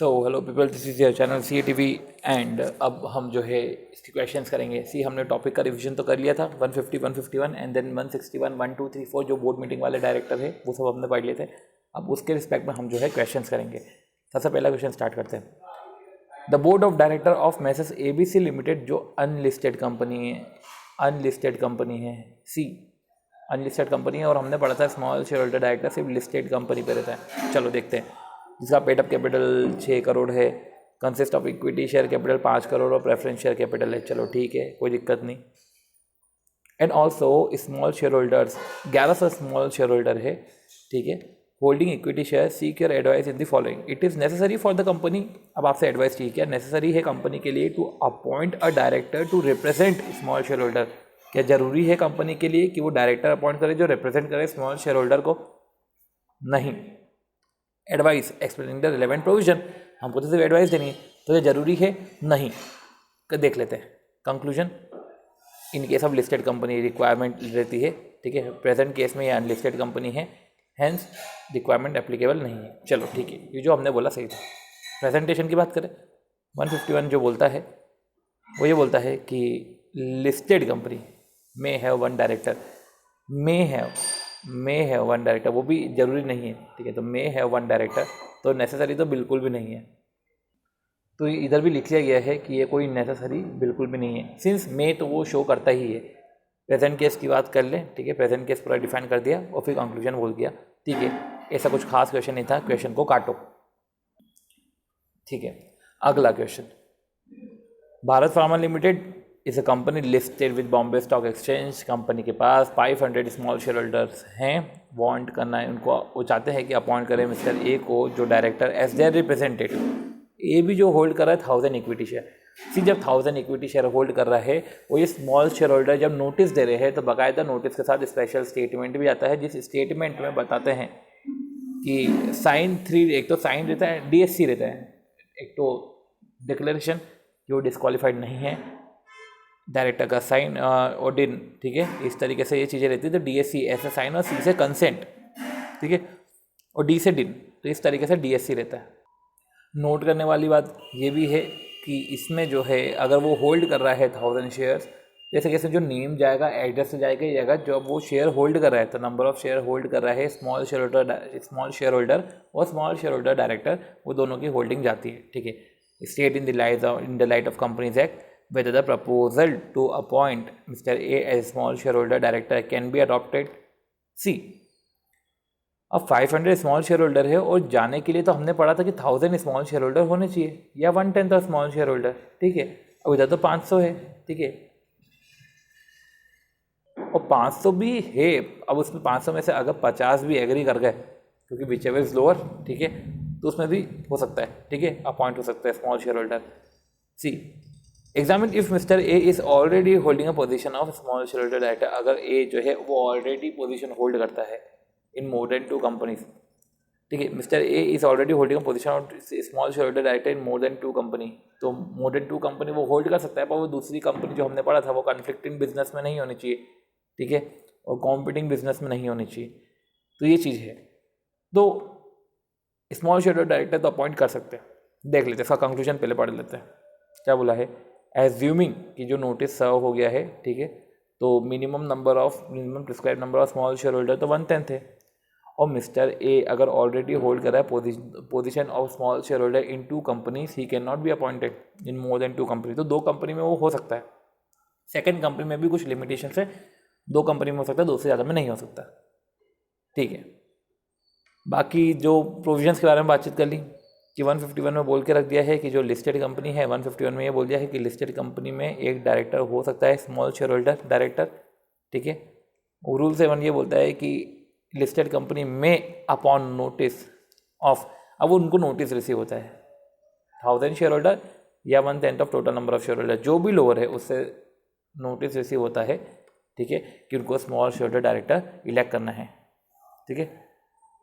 So hello people, this is your channel C T V and अब हम जो है इसके क्वेश्चंस करेंगे। हमने टॉपिक का रिवीजन तो कर लिया था 150, 151 एंड देन 161, 1, 2, 3, 4 जो बोर्ड मीटिंग वाले डायरेक्टर है वो सब हमने पढ़ लिए थे। अब उसके रिस्पेक्ट में हम जो है क्वेश्चंस करेंगे। सबसे पहला क्वेश्चन स्टार्ट करते हैं। The board of director of messrs ABC limited जो अनलिस्टेड कंपनी है सी अनलिस्टेड कंपनी है, और हमने पढ़ा था स्मॉल शेयर होल्डर डायरेक्टर सिर्फ लिस्टेड कंपनी पे रहता है। चलो देखते हैं। जिसका पेड अप कैपिटल 6 करोड़ है, consist of equity share capital 5 crore और प्रेफरेंस शेयर कैपिटल है। चलो ठीक है, कोई दिक्कत नहीं। And also small share holders 1100 small share holder है, ठीक है। Holding equity share, seek your advice in the following. It is necessary for the company. अब आपसे एडवाइस चाहिए, क्या नेसेसरी है कंपनी के लिए to appoint a director to represent small share holder. क्या जरूरी है कंपनी के लिए कि वो डायरेक्टर अपॉइंट करे जो रिप्रेजेंट करे स्मॉल शेयर होल्डर को? नहीं। Advice explaining the relevant provision, हमको तो सिर्फ एडवाइस देनी है, तो ये जरूरी है? नहीं। देख लेते हैं conclusion. In case of listed company requirement रहती है, ठीक है। प्रेजेंट केस में ये अनलिस्टेड कंपनी है, हैंस रिक्वायरमेंट एप्लीकेबल नहीं है। चलो ठीक है, ये जो हमने बोला सही था। प्रेजेंटेशन की बात करें, 151 जो बोलता है वो ये बोलता है कि लिस्टेड कंपनी में हैव वन डायरेक्टर, में हैव वन डायरेक्टर, वो भी जरूरी नहीं है, ठीक है। तो में हैव वन डायरेक्टर तो नेसेसरी तो बिल्कुल भी नहीं है। तो इधर भी लिख लिया गया है कि ये कोई नेसेसरी बिल्कुल भी नहीं है, सिंस में तो वो शो करता ही है। प्रेजेंट केस की बात कर लें, ठीक है। प्रेजेंट केस पूरा डिफाइन कर दिया और फिर कंक्लूजन बोल दिया, ठीक है। ऐसा कुछ खास क्वेश्चन नहीं था, क्वेश्चन को काटो, ठीक है। अगला क्वेश्चन, भारत फार्मा लिमिटेड इस a company listed with Bombay stock exchange. Company के पास 500 स्मॉल शेयर होल्डर्स हैं। वांट करना है उनको, वो चाहते हैं कि अपॉइंट करें मिस्टर ए को जो डायरेक्टर एज देयर रिप्रेजेंटेटिव। ए भी जो होल्ड कर रहा है 1000 इक्विटी शेयर। जब 1000 इक्विटी शेयर होल्ड कर रहा है, वो ये स्मॉल शेयर होल्डर जब नोटिस दे रहे हैं तो बाकायदा नोटिस के साथ स्पेशल स्टेटमेंट भी आता है, जिस स्टेटमेंट में बताते हैं कि साइन 3, एक तो साइन रहता है, DSC रहता है, एक तो डिक्लेरेशन जो डिस्क्वालीफाइड नहीं है, डायरेक्टर का साइन और डिन, ठीक है। इस तरीके से ये चीज़ें रहती है। तो DSC ऐसे साइन और C से कंसेंट, ठीक है, और D से डिन, तो इस तरीके से DSC रहता है। नोट करने वाली बात ये भी है कि इसमें जो है अगर वो होल्ड कर रहा है 1000 शेयर्स, जैसे कैसे जो नेम जाएगा एड्रेस से जाएगा जब वो शेयर होल्ड कर रहा है, तो नंबर ऑफ शेयर होल्ड कर रहा है स्मॉल शेयर होल्डर और स्मॉल शेयर होल्डर डायरेक्टर, वो दोनों की होल्डिंग जाती है, ठीक है। State in the light of companies act whether the proposal to appoint Mr. A as small shareholder director can be adopted. C. अब 500 स्मॉल शेयर होल्डर है और जाने के लिए तो हमने पढ़ा था कि 1000 स्मॉल शेयर होल्डर होने चाहिए या 1/10 ऑफ स्मॉल शेयर होल्डर, ठीक है। अब इधर तो 500 है, ठीक है, और 500 भी है। अब उसमें 500 में से अगर 50 भी एग्री कर गए, क्योंकि विच एवर इज लोअर, ठीक है, तो उसमें भी हो सकता है, ठीक है, अपॉइंट हो सकता है small share holder. C. Examine if mister A is already holding a position of small share holder director. अगर ए जो है वो ऑलरेडी पोजीशन होल्ड करता है इन मोर देन 2 कंपनीज, ठीक है। Mister A is already holding a position of small share holder director in more than 2 company, तो more than 2 company वो होल्ड कर सकता है, पर वो दूसरी कंपनी जो हमने पढ़ा था वो कन्फ्लिक्टिंग बिजनेस में नहीं होनी चाहिए, ठीक है, और कॉम्पिटिंग बिजनेस में नहीं होनी चाहिए। तो ये चीज़ है। तो स्मॉल शेयर होल्डर डायरेक्टर तो अपॉइंट कर सकते हैं। देख लेते हैं इसका कंक्लूजन, पहले पढ़ लेते हैं क्या बोला है। एज्यूमिंग कि जो नोटिस सर्व हो गया है, ठीक है, तो minimum prescribe number of small share holder तो 1/10 है, और मिस्टर ए अगर ऑलरेडी होल्ड कर रहा है position of small share holder in 2 companies, he can not be appointed in more than 2 company. तो 2 कंपनी में वो हो सकता है, सेकेंड कंपनी में भी कुछ लिमिटेशन है, 2 कंपनी में हो सकता है, 2 से ज़्यादा में नहीं हो सकता, ठीक है। बाकी जो प्रोविजंस के बारे में बातचीत कर ली कि 151 में बोल के रख दिया है कि जो लिस्टेड कंपनी है, 151 में ये बोल दिया है कि लिस्टेड कंपनी में एक डायरेक्टर हो सकता है स्मॉल शेयर होल्डर डायरेक्टर, ठीक है। और रूल 7 ये बोलता है कि लिस्टेड कंपनी में अपॉन नोटिस ऑफ, अब उनको नोटिस रिसीव होता है 1000 शेयर होल्डर या 1/10 of total number of share holder, जो भी लोअर है उससे नोटिस रिसीव होता है, ठीक है, कि उनको small share holder director elect करना है, ठीक है।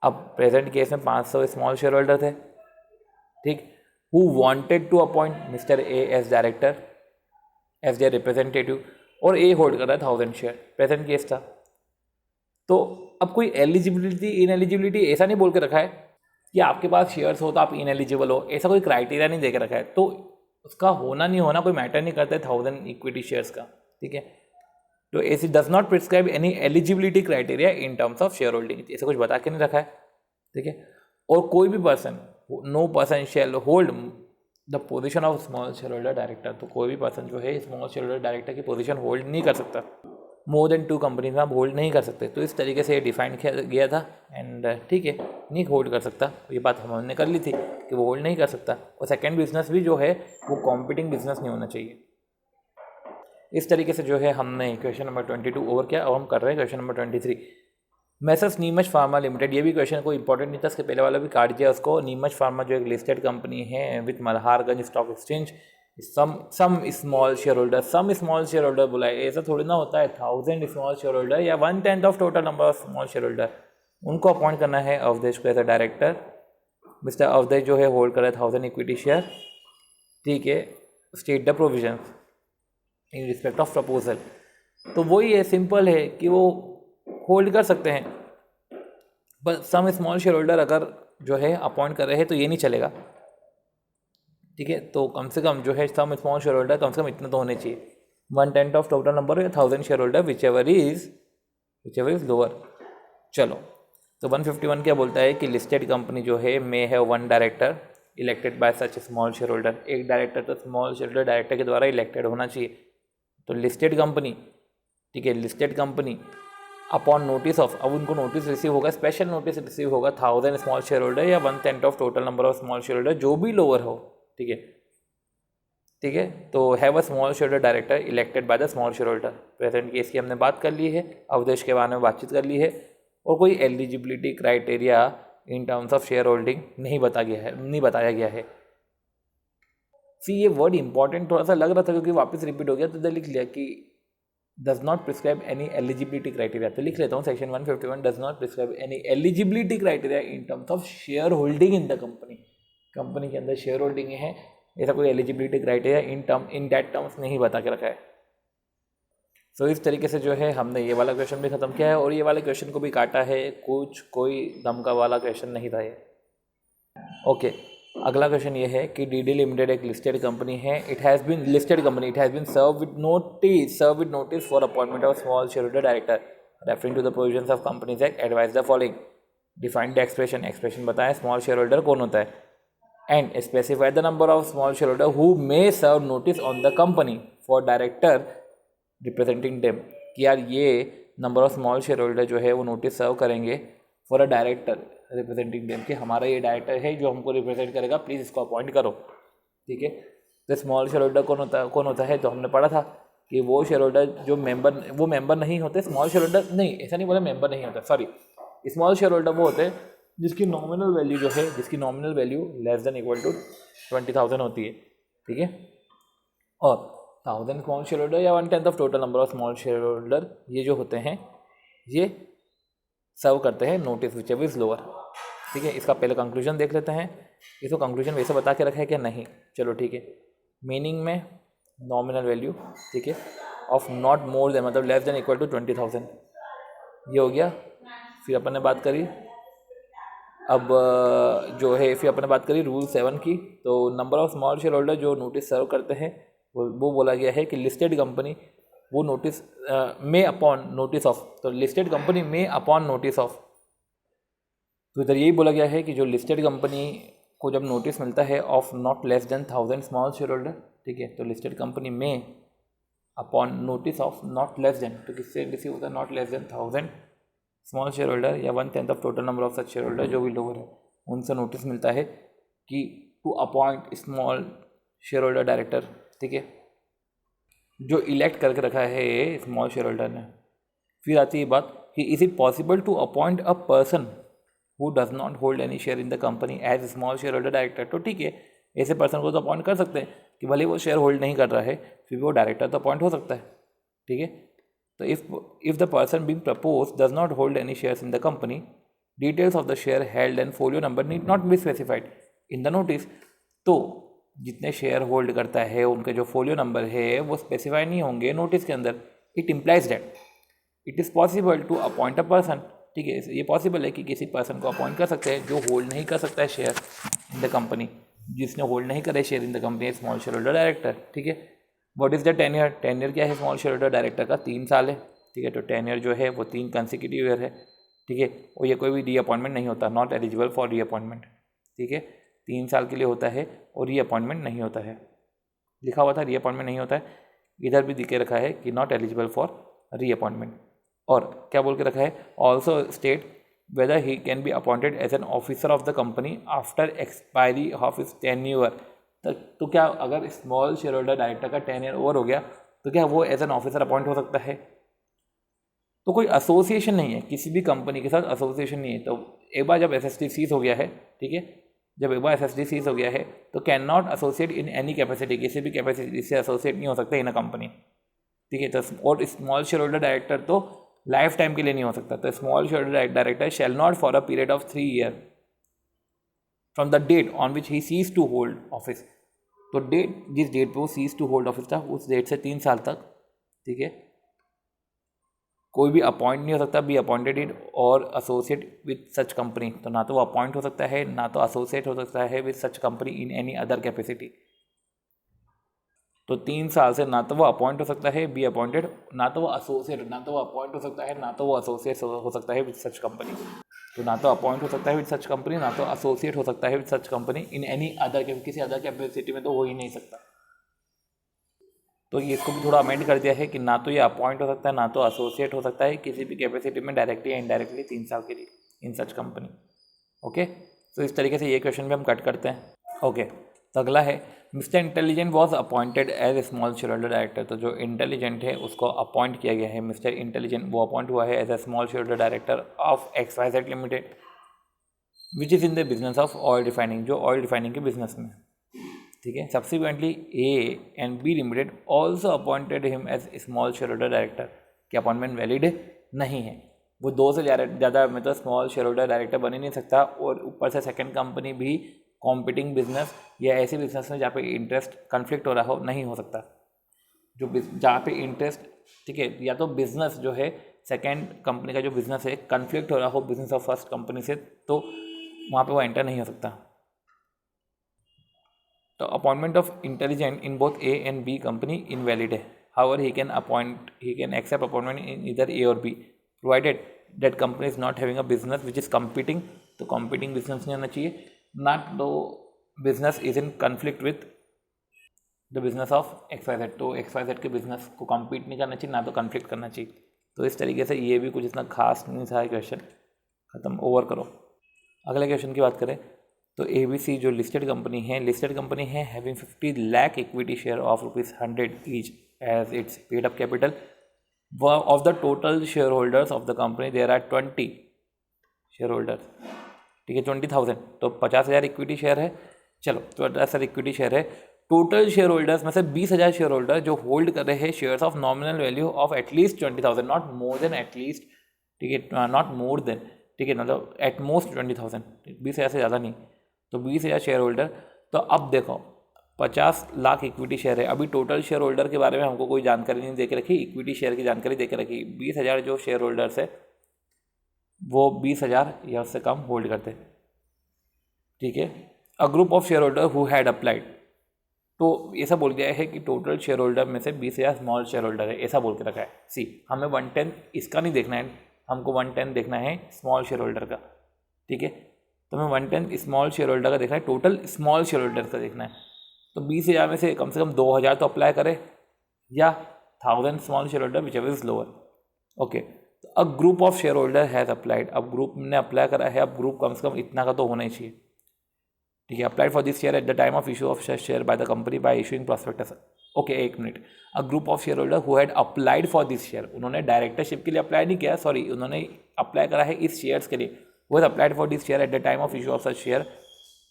अब प्रेजेंट केस में 500 स्मॉल शेयर होल्डर थे, ठीक, who wanted to appoint Mr. A as director as their representative, और A होल्ड कर रहा है 1000 शेयर, प्रेजेंट केस था। तो अब कोई एलिजिबिलिटी इनएलिजिबिलिटी ऐसा नहीं बोल के रखा है कि आपके पास शेयर्स हो तो आप इनएलिजिबल हो, ऐसा कोई क्राइटेरिया नहीं दे के रखा है। तो उसका होना नहीं होना कोई मैटर नहीं करता है 1000 इक्विटी शेयर्स का, ठीक है। तो ऐसे does not prescribe any eligibility criteria in terms of share holding, ऐसा कुछ बता के नहीं रखा है, ठीक है। और कोई भी person, no person shall hold the position of small share holder director, तो कोई भी पर्सन जो है स्मॉल शेयर होल्डर डायरेक्टर की पोजीशन होल्ड नहीं कर सकता, मोर देन 2 कंपनीज में आप होल्ड नहीं कर सकते। तो इस तरीके से ये डिफाइन किया गया था एंड ठीक है, नहीं होल्ड कर सकता, ये बात हमने कर ली थी कि वो होल्ड नहीं कर सकता। और सेकेंड बिजनेस भी जो है वो कॉम्पिटिंग बिजनेस नहीं होना चाहिए। इस तरीके से जो है हमने क्वेश्चन नंबर 22 ओवर किया। अब हम कर रहे हैं question number 23। Messrs Neemuch pharma limited, ये भी क्वेश्चन कोई इंपॉर्टेंट नहीं था, इसके पहले वाला भी काट दिया उसको। नीमच फार्मा जो एक लिस्टेड कंपनी है with Malharganj stock exchange, some small share holder बोला है, ऐसा थोड़ी ना होता है 1000 स्मॉल शेयर होल्डर या 1/10 of total number of small share holder, उनको अपॉइंट करना है अवधेश को as a director. Mister Awadhesh जो है होल्ड कर रहा है 1000 इक्विटी शेयर, ठीक है। State the provision in respect of proposal, तो वही है, सिंपल है कि वो होल्ड कर सकते हैं, बस सम स्मॉल शेयर होल्डर अगर जो है अपॉइंट कर रहे हैं तो ये नहीं चलेगा, ठीक है। तो कम से कम जो है सम स्मॉल शेयर होल्डर कम से कम इतना तो होने चाहिए, 1/10 ऑफ टोटल नंबर या 1000 share holder whichever is lower. चलो, तो 151 क्या बोलता है कि लिस्टेड कंपनी जो है may have 1 director elected bye such small share holder, एक डायरेक्टर तो स्मॉल शेयर होल्डर डायरेक्टर के द्वारा इलेक्टेड होना चाहिए। तो लिस्टेड कंपनी, ठीक है, listed company upon notice of, अब उनको नोटिस रिसीव होगा, स्पेशल नोटिस रिसीव होगा 1000 स्मॉल शेयर होल्डर या 1/10 of total number of small share holder जो भी लोअर हो, ठीक है, ठीक है। तो have a small share holder director elected by the small share holder. Present case की हमने बात कर ली है, अवधेश के बारे में बातचीत कर ली है, और कोई eligibility criteria in terms of share holding नहीं बताया गया है। सी, ये वर्ड इंपॉर्टेंट थोड़ा सा लग रहा था क्योंकि वापस रिपीट हो गया, तो लिख लिया कि does not prescribe any eligibility criteria, तो लिख लेता हूँ section 151 does not prescribe any eligibility criteria in terms of share holding in the company, company के अंदर शेयर होल्डिंग है, ऐसा कोई eligibility criteria in that terms नहीं बता के रखा है। सो इस तरीके से जो है हमने ये वाला क्वेश्चन भी खत्म किया है और ये वाले क्वेश्चन को भी काटा है, कोई धमका वाला क्वेश्चन नहीं था ये। ओके, अगला क्वेश्चन ये है कि डीडी लिमिटेड एक लिस्टेड कंपनी है, it has been listed company, it has been serve with notice for appointment of small share holder director referring to the provisions of companies act advise the following, defined the expression बताएं small share holder कौन होता है, and specify the number of small share holder who may serve notice on the company for director representing them, कि यार ये number of small share holder जो है वो नोटिस सर्व करेंगे for a director representing them, कि हमारा ये डायरेक्टर है जो हमको रिप्रेजेंट करेगा, प्लीज़ इसको अपॉइंट करो, ठीक है। तो स्मॉल शेयर होल्डर कौन होता है, तो हमने पढ़ा था कि वो शेयर होल्डर जो मेंबर नहीं होते, स्मॉल शेयर होल्डर नहीं, ऐसा नहीं बोला मेंबर नहीं होता, सॉरी, स्मॉल शेयर होल्डर वो होते हैं जिसकी nominal value less than equal to 20,000 होती है, ठीक है। और 1000 स्मॉल शेयर होल्डर या 1/10 of total number of small share holder, ये जो होते हैं ये सर्व करते हैं notice which ever is lower, ठीक है। इसका पहले कंक्लूजन देख लेते हैं, इसको कंक्लूजन वैसे बता के रखा है क्या, नहीं, चलो ठीक है। मीनिंग में नॉमिनल वैल्यू, ठीक है, ऑफ नॉट मोर देन मतलब लेस देन इक्वल टू 20,000, ये हो गया। फिर अपन ने बात करी अब जो है फिर अपन ने बात करी रूल 7 की, तो number of small share holder जो नोटिस सर्व करते हैं वो बोला गया है कि लिस्टेड कंपनी वो नोटिस में अपॉन नोटिस ऑफ, तो लिस्टेड कंपनी में अपॉन नोटिस ऑफ, तो इधर यही बोला गया है कि जो लिस्टेड कंपनी को जब नोटिस मिलता है of not less than 1000 small share holder, ठीक है, तो लिस्टेड कंपनी में upon notice of not less than, तो किससे रिसीव होता है, not less than 1000 small share holder या 1/10 of total number of such share holder जो भी लोअर है, उनसे नोटिस मिलता है कि to appoint small share holder director, ठीक है, जो इलेक्ट करके रखा है स्मॉल शेयर होल्डर ने। फिर आती है बात कि is it possible to appoint a person who does not hold any share in the company as small share holder director, तो ठीक है, ऐसे पर्सन को तो अपॉइंट कर सकते हैं कि भले वो शेयर होल्ड नहीं कर रहा है फिर भी वो डायरेक्टर तो अपॉइंट हो सकता है, ठीक है। तो if the person being propose does not hold any shares in the company, details of the share held and folio number need not be specified in the notice, तो जितने शेयर होल्ड करता है उनके जो फोलियो नंबर है वो specify नहीं होंगे नोटिस के अंदर। It implies that it is possible to appoint a person ठीक है। ये पॉसिबल है कि किसी पर्सन को अपॉइंट कर सकते हैं जो होल्ड नहीं कर सकता है शेयर इन द कंपनी, जिसने होल्ड नहीं करे share in the company, small share holder director, ठीक है। What is the tenure? Tenure क्या है स्मॉल शेयर होल्डर डायरेक्टर का? 3 साल है, ठीक है। तो टेन्योर जो है वो 3 कंसेक्यूटिव ईयर है, ठीक है। और ये कोई भी रीअपॉइंटमेंट नहीं होता, नॉट एलिजिबल फॉर रीअपॉइंटमेंट, ठीक है। 3 साल के लिए होता है और रीअपॉइंटमेंट नहीं होता है, लिखा हुआ था रीअपॉइंटमेंट नहीं होता है, इधर भी दिखे रखा है कि नॉट एलिजिबल फॉर रीअपॉइंटमेंट। और क्या बोल के रखा है? Also state whether he can be appointed as an officer of the company after expiry of his tenure. तो क्या अगर स्मॉल शेयर होल्डर डायरेक्टर का टेन्योर ओवर हो गया तो क्या वो एज एन ऑफिसर अपॉइंट हो सकता है? तो कोई एसोसिएशन नहीं है, किसी भी कंपनी के साथ एसोसिएशन नहीं है। तो एक बार जब एसएसटी सीज हो गया है, ठीक है, जब एक बार एसएसटी सीज हो गया है तो can not associate in any capacity, किसी भी कैपेसिटी से एसोसिएट नहीं हो सकता इन अ कंपनी, ठीक है। तो और स्मॉल शेयर होल्डर डायरेक्टर तो लाइफ टाइम के लिए नहीं हो सकता। तो small share holder director shall not for a period of 3 year from the date on which he cease to hold office. तो डेट, जिस डेट पे वो सीज टू होल्ड ऑफिस था उस डेट से 3 साल तक, ठीक है, कोई भी अपॉइंट नहीं हो सकता, बी अपॉइंटेड इन और एसोसिएट विद सच कंपनी। तो ना तो वो अपॉइंट हो सकता है, ना तो एसोसिएट हो सकता है with such company in any other capacity. तो 3 साल से ना तो वो अपॉइंट हो सकता है, बी अपॉइंटेड, ना तो वो एसोसिएट, ना तो वो अपॉइंट हो सकता है, ना तो वो एसोसिएट हो सकता है विद सच कंपनी। तो ना तो अपॉइंट हो सकता है विद सच कंपनी, ना तो एसोसिएट हो सकता है with such company in any other, किसी अदर कैपेसिटी में तो हो ही नहीं सकता। तो ये इसको भी थोड़ा अमेंड कर दिया है कि ना तो ये अपॉइंट हो सकता है, ना तो एसोसिएट हो सकता है किसी भी कैपेसिटी में डायरेक्टली या इनडायरेक्टली 3 साल के लिए इन सच कंपनी। ओके, तो इस तरीके से ये क्वेश्चन भी हम कट करते हैं। ओके, तो अगला है mister intelligent was appointed as a small share holder director. तो जो इंटेलिजेंट है उसको अपॉइंट किया गया है, मिस्टर इंटेलिजेंट वो अपॉइंट हुआ है as a small share holder director of XYZ limited which is in the business of oil refining, जो ऑयल रिफाइनिंग के बिजनेस में, ठीक है। Subsequently A and B limited also appointed him as small share holder director. की appointment valid नहीं है, वो 2 से ज़्यादा मतलब स्मॉल शेयर होल्डर डायरेक्टर बन ही नहीं सकता। और ऊपर से सेकंड कंपनी भी कॉम्पिटिंग बिजनेस या ऐसे बिजनेस में जहाँ पे इंटरेस्ट कन्फ्लिक्ट हो रहा हो नहीं हो सकता, जो जहाँ पे इंटरेस्ट, ठीक है, या तो बिजनेस जो है सेकंड कंपनी का जो बिजनेस है कन्फ्लिक्ट हो रहा हो बिजनेस ऑफ फर्स्ट कंपनी से, तो वहाँ पे वो एंटर नहीं हो सकता। तो appointment of intelligent in both A and B company invalid है। However he can accept appointment in either A और B provided that company is not having a business which is competing. तो competing business नहीं होना चाहिए, not though business is in conflict with the business of XYZ। तो XYZ के business को compete नहीं करना चाहिए, ना तो कन्फ्लिक्ट करना चाहिए। तो इस तरीके से ये भी कुछ इतना खास नहीं था क्वेश्चन, ख़त्म, ओवर करो। अगले क्वेश्चन की बात करें तो ABC जो लिस्टेड कंपनी है having 50 lakh equity share of ₹100 each as its paid up capital of the total share holders of the company there are 20 share holders, ठीक है, 20,000। तो 50,000 इक्विटी शेयर है, चलो 50,000 इक्विटी शेयर है। टोटल शेयर होल्डर्स में से 20,000 share holder जो hold कर रहे हैं shares of nominal value of at least 20,000, not more than at least, ठीक है, नॉट मोर देन, ठीक है, मतलब एट मोस्ट 20,000, 20,000 से ज़्यादा नहीं। तो 20,000 शेयर होल्डर। तो अब देखो 50 लाख इक्विटी शेयर है, अभी टोटल शेयर होल्डर के बारे में हमको कोई जानकारी नहीं दे के रखी, इक्विटी शेयर की जानकारी दे के रखी। 20,000 जो शेयर होल्डर्स है वो 20,000 या उससे कम होल्ड करते, ठीक है। अ group of share holder who had applied, तो ऐसा बोल गया है कि टोटल शेयर होल्डर में से 20,000 स्मॉल शेयर होल्डर है, ऐसा बोल के रखा है। सी हमें 110 इसका नहीं देखना है, हमको 110 देखना है स्मॉल शेयर होल्डर का, ठीक है। तो हमें 110 स्मॉल शेयर होल्डर का देखना है, टोटल स्मॉल शेयर होल्डर का देखना है। तो 20,000 में से कम 2,000 तो अप्लाई करे या 1,000 small share holder whichever is lower. Okay, तो a group of share holder has applied, अब ग्रुप ने अप्लाई करा है, अब ग्रुप कम से कम इतना का तो होना ही चाहिए, ठीक है। Applied for this share at the time of issue of share by the company by issuing prospectus. Okay, एक minute, a group of share holder who had applied for this share, उन्होंने डायरेक्टरशिप के लिए apply नहीं किया, sorry, उन्होंने apply करा है इस शेयर्स के लिए। वो applied for this share at the time of issue of such share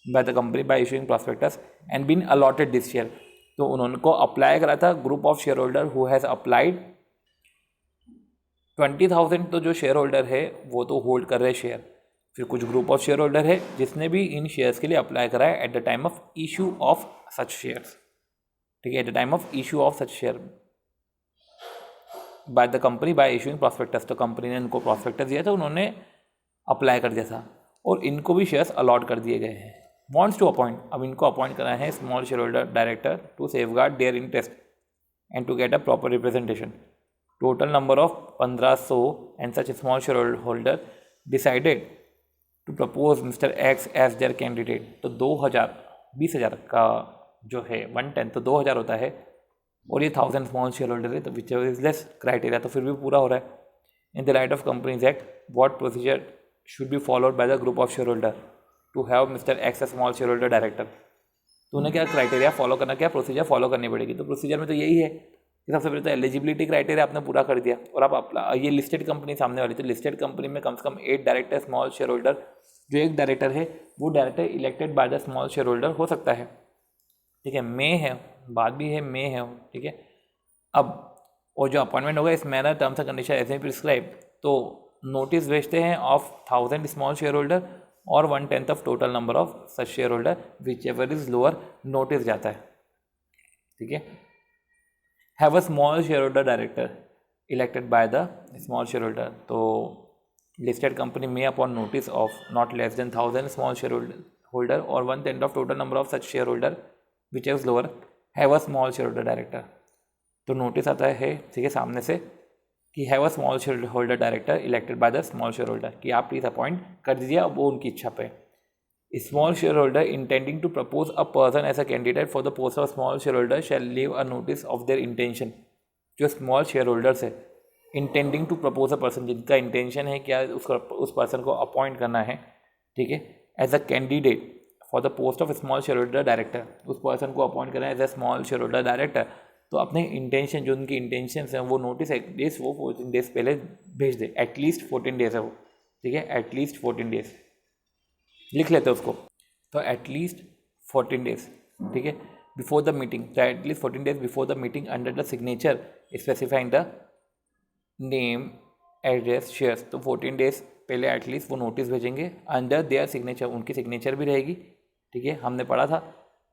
by the company by issuing prospectus and been allotted this share. तो उन्होंने को अप्लाई करा था group of share holder who has applied 20,000। तो जो share holder है वो तो होल्ड कर रहे शेयर, फिर कुछ ग्रुप ऑफ शेयर होल्डर है जिसने भी इन शेयर्स के लिए अप्लाई करा है eight the time of issue of such shares, ठीक है, eight the time of issue of such share. By the company by issuing prospectus, तो कंपनी ने इनको प्रॉस्पेक्टस दिया था, उन्होंने अप्लाई कर दिया था और इनको भी शेयर्स अलॉट कर दिए गए हैं। वॉन्ट्स टू अपॉइंट, अब इनको अपॉइंट करना है small share holder director to safeguard their interest and to get a proper representation. Total number of 1500 and such small share holder decided to propose mister X as their candidate. तो 20,000 का जो है 110 तो 2000 होता है और ये 1000 स्मॉल शेयर होल्डर है, तो विच इज लेस क्राइटेरिया, तो फिर भी पूरा हो रहा है। In the light of companies act what procedure should be followed by the group of share holder to have mister X a small share holder director. तो उन्हें क्या क्राइटेरिया फॉलो करना, क्या प्रोसीजर फॉलो करनी पड़ेगी। तो प्रोसीजर में तो यही है कि सबसे पहले तो एलिजिबिलिटी क्राइटेरिया आपने पूरा कर दिया और आप ये लिस्टेड कंपनी सामने वाली, तो लिस्टेड कंपनी में कम से कम 8 डायरेक्टर स्मॉल शेयर होल्डर, जो एक डायरेक्टर है वो director elected by the small share holder हो सकता है, ठीक है। मे है, बात भी है, मे है, ठीक है। अब और जो अपॉइंटमेंट होगा इस मैनर टर्म्स एंड कंडीशन ऐसे ही प्रिस्क्राइब, तो नोटिस भेजते हैं ऑफ 1000 स्मॉल शेयर होल्डर और 1/10 of total number of such share holder whichever is lower, notice जाता है, ठीक है। Have a small share holder director elected by the small share holder, तो लिस्टेड कंपनी में upon notice of not less than 1000 small share holder और 1/10 of total number of such share holder which is lower have a small share holder director. तो notice आता है, ठीक है, सामने से कि have a small share holder director elected by the small share holder, कि आप प्लीज अपॉइंट कर दीजिए, अब वो उनकी इच्छा पे। Small share holder intending to propose a person as a candidate for the post of small share holder shall leave a notice of their intention. जो स्मॉल शेयर होल्डर्स है intending to propose a person, जिनका intention है क्या उस person को appoint करना है, ठीक है, as a candidate for the post of small share holder director, उस पर्सन को अपॉइंट करना है as a small share holder director, तो अपने इंटेंशन, जो उनकी इंटेंशन है वो नोटिस एटलीस्ट वो 14 डेज पहले भेज दे, एटलीस्ट 14 डेज है वो, ठीक है, एटलीस्ट 14 डेज लिख लेते हैं उसको, तो एटलीस्ट 14 डेज, ठीक है, बिफोर द मीटिंग, तो at least 14 days before the meeting under the signature specifying the name address shares. तो 14 डेज पहले एटलीस्ट वो नोटिस भेजेंगे अंडर देयर सिग्नेचर, उनकी सिग्नेचर भी रहेगी, ठीक है। हमने पढ़ा था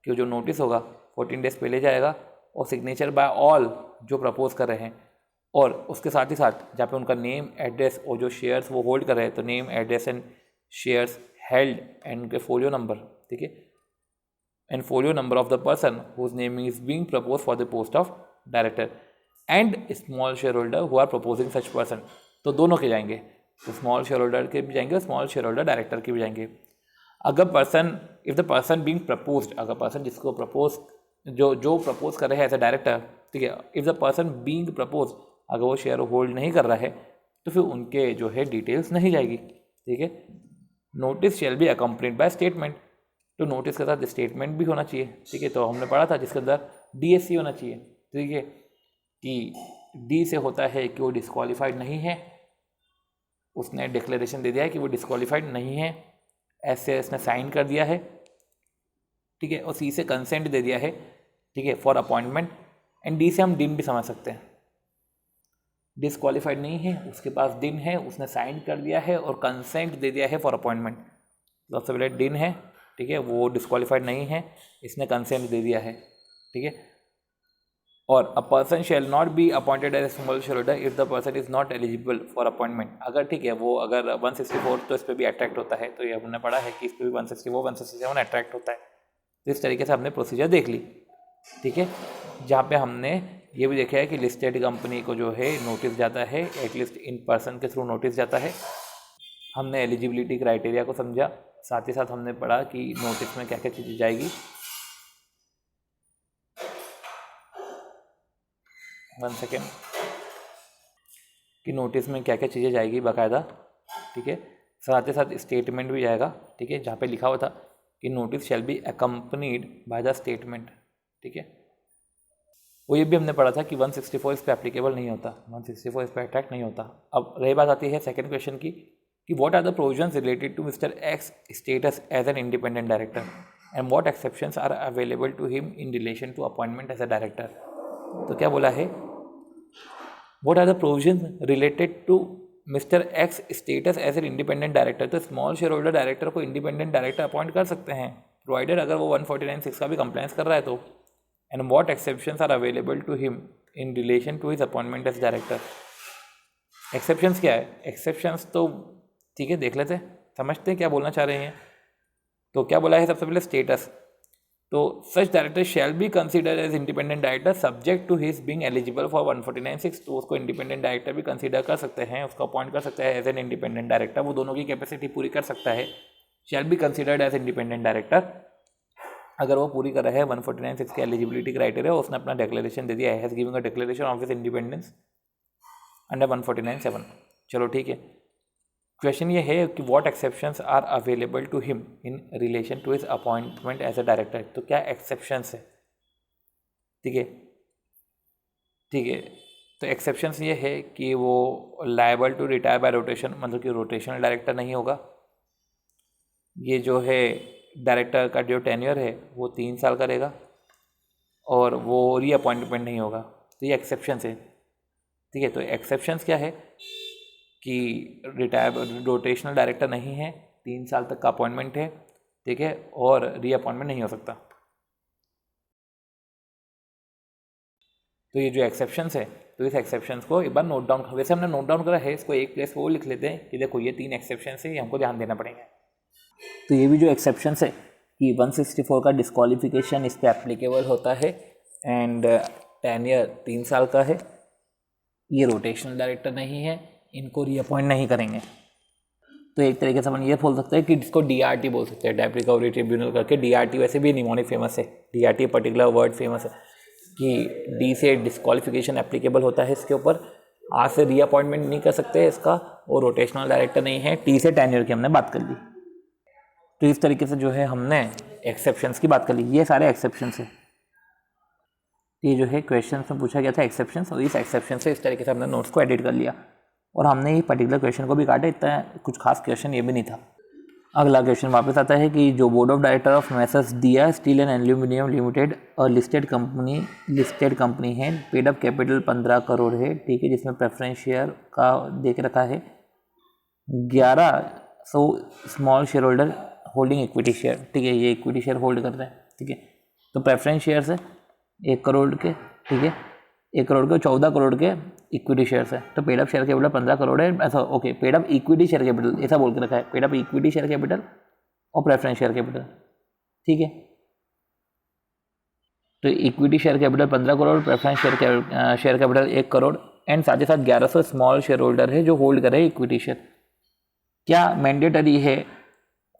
कि जो नोटिस होगा 14 डेज पहले जाएगा और सिग्नेचर बाय ऑल जो प्रपोज कर रहे हैं, और उसके साथ ही साथ जहाँ पे उनका नेम एड्रेस और जो शेयर्स वो होल्ड कर रहे हैं, तो name address and shares held and उनके फोलियो नंबर, ठीक है, and folio number of the person whose name is being propose for the post of director and small share holder who are proposing such person. तो दोनों के जाएंगे, तो small share holder के भी जाएंगे और स्मॉल शेयर होल्डर डायरेक्टर के भी जाएंगे। अगर person, if the person being proposed, अगर पर्सन जिसको प्रपोज, जो प्रपोज कर रहे हैं एज अ डायरेक्टर, ठीक है, if the person being propose, अगर वो शेयर होल्ड नहीं कर रहा है तो फिर उनके जो है डिटेल्स नहीं जाएगी, ठीक है। Notice shall be accompanied by statement, तो नोटिस के साथ स्टेटमेंट भी होना चाहिए, ठीक है। तो हमने पढ़ा था जिसके अंदर DSC होना चाहिए, ठीक है, कि डी से होता है कि वो डिस्क्वालीफाइड नहीं है, उसने डिक्लेरेशन दे दिया है कि वो डिस्क्वालीफाइड नहीं है, एस से उसने साइन कर दिया है, ठीक है, और सी से कंसेंट दे दिया है, ठीक है, फॉर अपॉइंटमेंट, एंड डी से हम दिन भी समझ सकते हैं। डिस्क्वालीफाइड नहीं है, उसके पास दिन है, उसने साइन कर दिया है और कंसेंट दे दिया है फॉर अपॉइंटमेंट। सबसे पहले दिन है, ठीक है, वो डिस्क्वालीफाइड नहीं है, इसने कंसेंट दे दिया है, ठीक है। और a person shall not be appointed as small share holder if the person is not eligible for appointment. अगर, ठीक है, वो अगर 164 तो इस पर भी अट्रैक्ट होता है, तो ये हमने पढ़ा है कि इस पर भी 164 167 अट्रैक्ट होता है। तो इस तरीके से हमने प्रोसीजर देख ली, ठीक है, जहाँ पे हमने ये भी देखा है कि लिस्टेड कंपनी को जो है नोटिस जाता है, एटलीस्ट इन पर्सन के थ्रू नोटिस जाता है। हमने एलिजिबिलिटी क्राइटेरिया को समझा, साथ ही साथ हमने पढ़ा कि नोटिस में क्या क्या चीज़ें जाएगी। 1 सेकेंड, कि नोटिस में क्या क्या चीज़ें जाएगी बाकायदा, ठीक है, साथ ही साथ स्टेटमेंट भी जाएगा, ठीक है, जहाँ पे लिखा हुआ था कि notice shall be accompanied by the statement, ठीक है। वो ये भी हमने पढ़ा था कि 164 इस पर एप्लीकेबल नहीं होता, 164 इस पर अट्रैक्ट नहीं होता। अब रही बात आती है सेकंड क्वेश्चन की कि what are the provisions related to mister X status as an independent director and what exceptions are available to him in relation to appointment as a director. तो क्या बोला है, what are the provisions related to mister X status as an independent director. तो small share holder director को independent director appoint कर सकते हैं, provided अगर वो 149(6) का भी कंप्लायंस कर रहा है तो। And what exceptions are available to him in relation to his appointment as director. Exceptions क्या है? एक्सेप्शंस तो ठीक है, देख लेते हैं, समझते हैं क्या बोलना चाह रहे हैं। तो क्या बोला है सबसे पहले? स्टेटस। तो such director shall be consider as independent director subject to his being eligible for 149(6). तो उसको इंडिपेंडेंट डायरेक्टर भी कंसिडर कर सकते हैं, उसको अपॉइंट कर सकते हैं एज एन इंडिपेंडेंट डायरेक्टर, वो दोनों की कैपेसिटी पूरी कर सकता है। Shall be considered as independent director, अगर वो पूरी कर रहा है 149(6) के एलिजिबिलिटी क्राइटेरिया, उसने अपना डिक्लेरेशन दे दिया है, has given a declaration of his independence under 149(7). चलो ठीक है। क्वेश्चन ये है कि what exceptions are available to him in relation to his appointment as a director. तो क्या एक्सेप्शंस है? ठीक है, ठीक है। तो एक्सेप्शंस ये है कि वो liable to retire by rotation, मतलब कि रोटेशनल डायरेक्टर नहीं होगा। ये जो है डायरेक्टर का जो टेन्योर है वो 3 साल का रहेगा, और वो रीअपॉइंटमेंट नहीं होगा। तो ये एक्सेप्शंस है, ठीक है। तो एक्सेप्शंस क्या है कि रिटायर रोटेशनल डायरेक्टर नहीं है, 3 साल तक का अपॉइंटमेंट है, ठीक है, और रीअपॉइंटमेंट नहीं हो सकता। तो ये जो एक्सेप्शंस है, तो इस एक्सेप्शंस को एक बार नोट डाउन, वैसे हमने नोट डाउन करा है, इसको एक प्लेस वो लिख लेते हैं कि देखो ये 3 एक्सेप्शंस है, ये हमको ध्यान देना पड़ेगा। तो ये भी जो एक्सेप्शंस है कि 164 का डिस्क्वालिफिकेशन इस पर एप्लीकेबल होता है, एंड टेन्योर 3 साल का है, ये रोटेशनल डायरेक्टर नहीं है, इनको रीअपॉइंट नहीं करेंगे। तो एक तरीके से अपन ये बोल सकते हैं कि इसको DRT बोल सकते हैं, डेप्ट रिकवरी ट्रिब्यूनल करके। DRT वैसे भी निमोनिक फेमस है, DRT पर्टिकुलर वर्ड फेमस है कि डी से डिस्क्वालिफिकेशन एप्लीकेबल होता है इसके ऊपर, आर से रीअपॉइंटमेंट नहीं कर सकते इसका, और रोटेशनल डायरेक्टर नहीं है, टी से टेन्योर की हमने बात कर ली। तो इस तरीके से जो है हमने एक्सेप्शंस की बात कर ली, ये सारे एक्सेप्शंस है। ये जो है क्वेश्चन में पूछा गया था एक्सेप्शंस, और इस एक्सेप्शन से इस तरीके से हमने नोट्स को एडिट कर लिया, और हमने ये पर्टिकुलर क्वेश्चन को भी काटा, इतना कुछ खास क्वेश्चन ये भी नहीं था। अगला क्वेश्चन वापस आता है कि जो board of director of Messrs दिया स्टील एंड एल्यूमिनियम लिमिटेड और लिस्टेड कंपनी है, पेड अप कैपिटल 15 करोड़ है, ठीक है, जिसमें प्रेफरेंस शेयर का देख रखा है 1100 small share holder holding equity share, ठीक है, ये इक्विटी शेयर होल्ड कर रहे हैं, ठीक है। तो प्रेफरेंस शेयर्स है 1 करोड़ के, ठीक है, 1 करोड़ के 14 करोड़ के इक्विटी शेयर्स है। तो paid up share capital 15 crore है, ऐसा okay, paid up equity share capital ऐसा बोल के रखा है, paid up equity share capital और प्रेफरेंस शेयर कैपिटल, ठीक है। तो equity share capital 15 crore, preference share capital 1 crore, and साथ ही साथ 1100 स्मॉल शेयर होल्डर है जो होल्ड कर रहे हैं इक्विटी शेयर। क्या मैंडेटरी है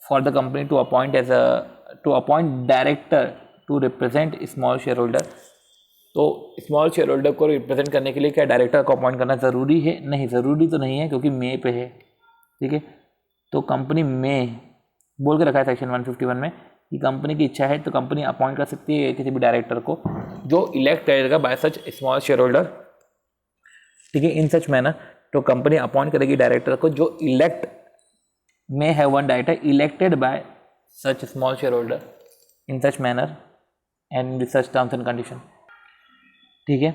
for the company to appoint director to represent small share holder? तो स्मॉल शेयर होल्डर को रिप्रेजेंट करने के लिए क्या डायरेक्टर को अपॉइंट करना ज़रूरी है? नहीं, ज़रूरी तो नहीं है, क्योंकि मे पे है, ठीक है। तो कंपनी में बोल के रखा है सेक्शन 151 में कि कंपनी की इच्छा है तो कंपनी अपॉइंट कर सकती है किसी भी डायरेक्टर को जो इलेक्ट करेगा बाय सच स्मॉल शेयर होल्डर, ठीक है, इन सच मैनर। तो कंपनी अपॉइंट करेगी डायरेक्टर को जो elect may have one director elected by such small shareholder in such manner and with such terms and condition, ठीक है।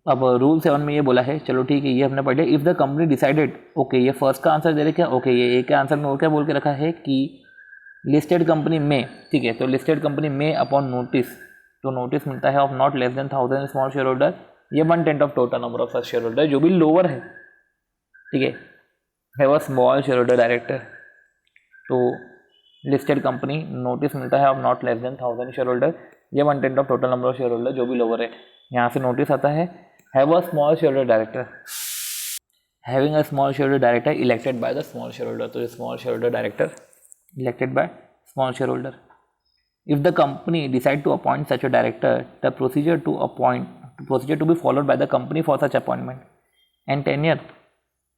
अब रूल 7 में ये बोला है, चलो ठीक है, ये हमने पढ़ लिया। If the company decided, okay, ये फर्स्ट का आंसर दे रहे क्या? ओके, ये एक के आंसर में और क्या बोल के रखा है कि लिस्टेड कंपनी में, ठीक है, तो लिस्टेड कंपनी में अपॉन नोटिस, तो नोटिस मिलता है of not less than 1000 small share holder, ये 1/10 of total number of such share holder, जो भी लोअर है, ठीक है, have a small share holder director. तो लिस्टेड कंपनी नोटिस मिलता है of not less than 1000 share holder, ये 1/10 of total number of share holder, जो भी लोअर है। यहाँ से नोटिस आता है have a small share holder director, having a small share holder director elected by the small share holder, तो small share holder director elected by small share holder. If the company decide to appoint such a director, the procedure to be followed by the company for such appointment and tenure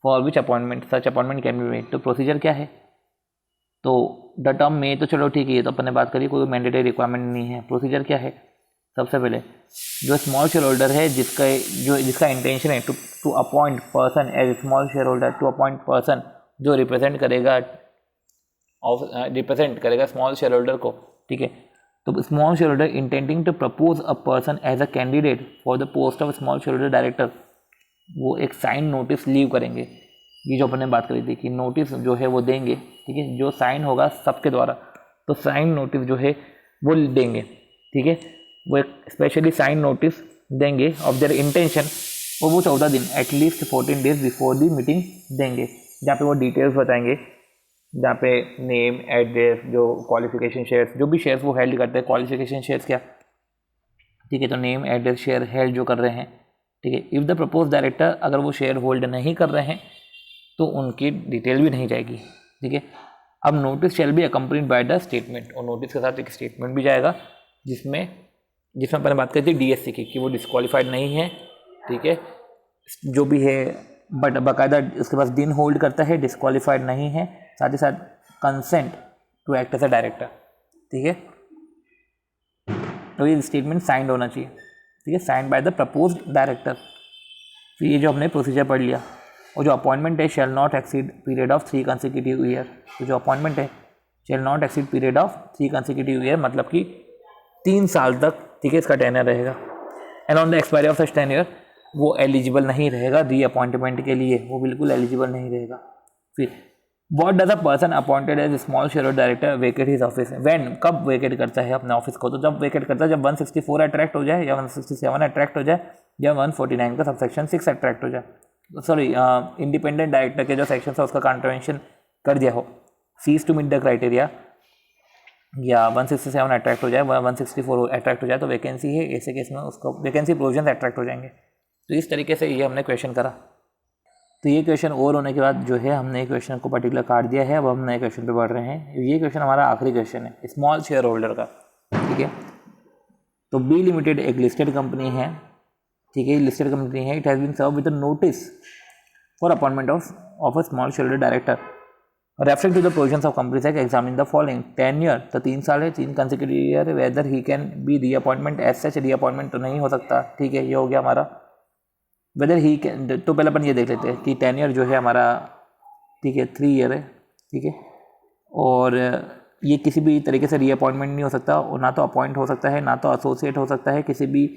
for which appointment such appointment can be made. तो procedure क्या है? तो the term में, तो चलो ठीक है, ये तो अपन ने बात करी, कोई मैंडेटरी रिक्वायरमेंट नहीं है। प्रोसीजर क्या है? सबसे पहले जो स्मॉल शेयर होल्डर है जिसका इंटेंशन है to appoint person as small share holder, to appoint person जो रिप्रेजेंट करेगा स्मॉल शेयर होल्डर को, ठीक है। तो small share holder intending to propose a person as a candidate for the post of small share holder director, वो एक sign notice leave करेंगे। ये जो अपन ने बात करी थी कि नोटिस जो है वो देंगे, ठीक है, जो साइन होगा सबके द्वारा, तो साइन नोटिस जो है वो देंगे, ठीक है, वो एक स्पेशली साइन नोटिस देंगे ऑफ देयर इंटेंशन और वो 14 दिन at least 14 days before the meeting देंगे, जहाँ पे वो डिटेल्स बताएंगे, जहाँ पे नेम, एड्रेस, जो क्वालिफिकेशन शेयर्स, जो भी शेयर्स वो हेल्ड करते हैं, क्वालिफिकेशन शेयर्स क्या, ठीक है, तो नेम, एड्रेस, शेयर हेल्ड जो कर रहे हैं, ठीक है। इफ़ द प्रपोज डायरेक्टर, अगर वो शेयर होल्ड नहीं कर रहे हैं तो उनकी डिटेल भी नहीं जाएगी, ठीक है। अब notice shall be accompanied by the statement, और नोटिस के साथ एक स्टेटमेंट भी जाएगा जिसमें अपन बात करते हैं डीएससी की कि वो डिस्क्वालीफाइड नहीं है, ठीक है, जो भी है, बट बाकायदा उसके पास दिन होल्ड करता है, डिस्क्वालीफाइड नहीं है, साथ ही साथ consent to act as a director, ठीक है। तो ये स्टेटमेंट साइंड होना चाहिए, ठीक है, signed by the proposed director. तो ये जो हमने प्रोसीजर पढ़ लिया। और जो अपॉइंटमेंट है shall not exceed period of 3 consecutive year, तो जो अपॉइंटमेंट है shall not exceed period of 3 consecutive year, मतलब कि 3 साल तक, ठीक है, इसका टेन्योर रहेगा। And on the expiry of such tenure, वो एलिजिबल नहीं रहेगा री अपॉइंटमेंट के लिए, वो बिल्कुल एलिजिबल नहीं रहेगा। फिर what does a person appointed as small share director vacate his office, when, कब वेकेट करता है अपने ऑफिस को, तो जब वेकेट करता है जब 164 अट्रैक्ट हो जाए, या 167 अट्रैक्ट हो जाए, या 149 का सबसेक्शन 6 अट्रैक्ट हो जाए, सॉरी इंडिपेंडेंट डायरेक्टर के जो सेक्शन है उसका कॉन्ट्रवेंशन कर दिया हो, cease to meet the criteria, या 167 अट्रैक्ट हो जाए, 164 अट्रैक्ट हो जाए, तो वैकेंसी है, ऐसे केस में उसको वैकेंसी प्रोविजन अट्रैक्ट हो जाएंगे। तो इस तरीके से ये हमने क्वेश्चन करा। तो ये क्वेश्चन ओवर होने के बाद जो है हमने क्वेश्चन को पर्टिकुलर काट दिया है। अब हम नए क्वेश्चन पे बढ़ रहे हैं। ये क्वेश्चन हमारा आखिरी क्वेश्चन है स्मॉल शेयर होल्डर का, ठीक है। तो बी लिमिटेड एक लिस्टेड कंपनी है, ठीक है, लिस्टेड कंपनी है। It has been serve with notice for appointment of a small share holder director referring to the provisions of companies act examine the following tenure, तो 3 साल है, 3 consecutive year, whether he can be reappointment as such, reappointment तो नहीं हो सकता, ठीक है, ये हो गया हमारा। वेदर ही कैन, तो पहले अपन ये देख लेते हैं कि टेन्योर जो है हमारा, ठीक है, 3 ईयर है, ठीक है, और ये किसी भी तरीके से री अपॉइंटमेंट नहीं हो सकता, और ना तो अपॉइंट हो सकता है, ना तो एसोसिएट हो सकता है किसी भी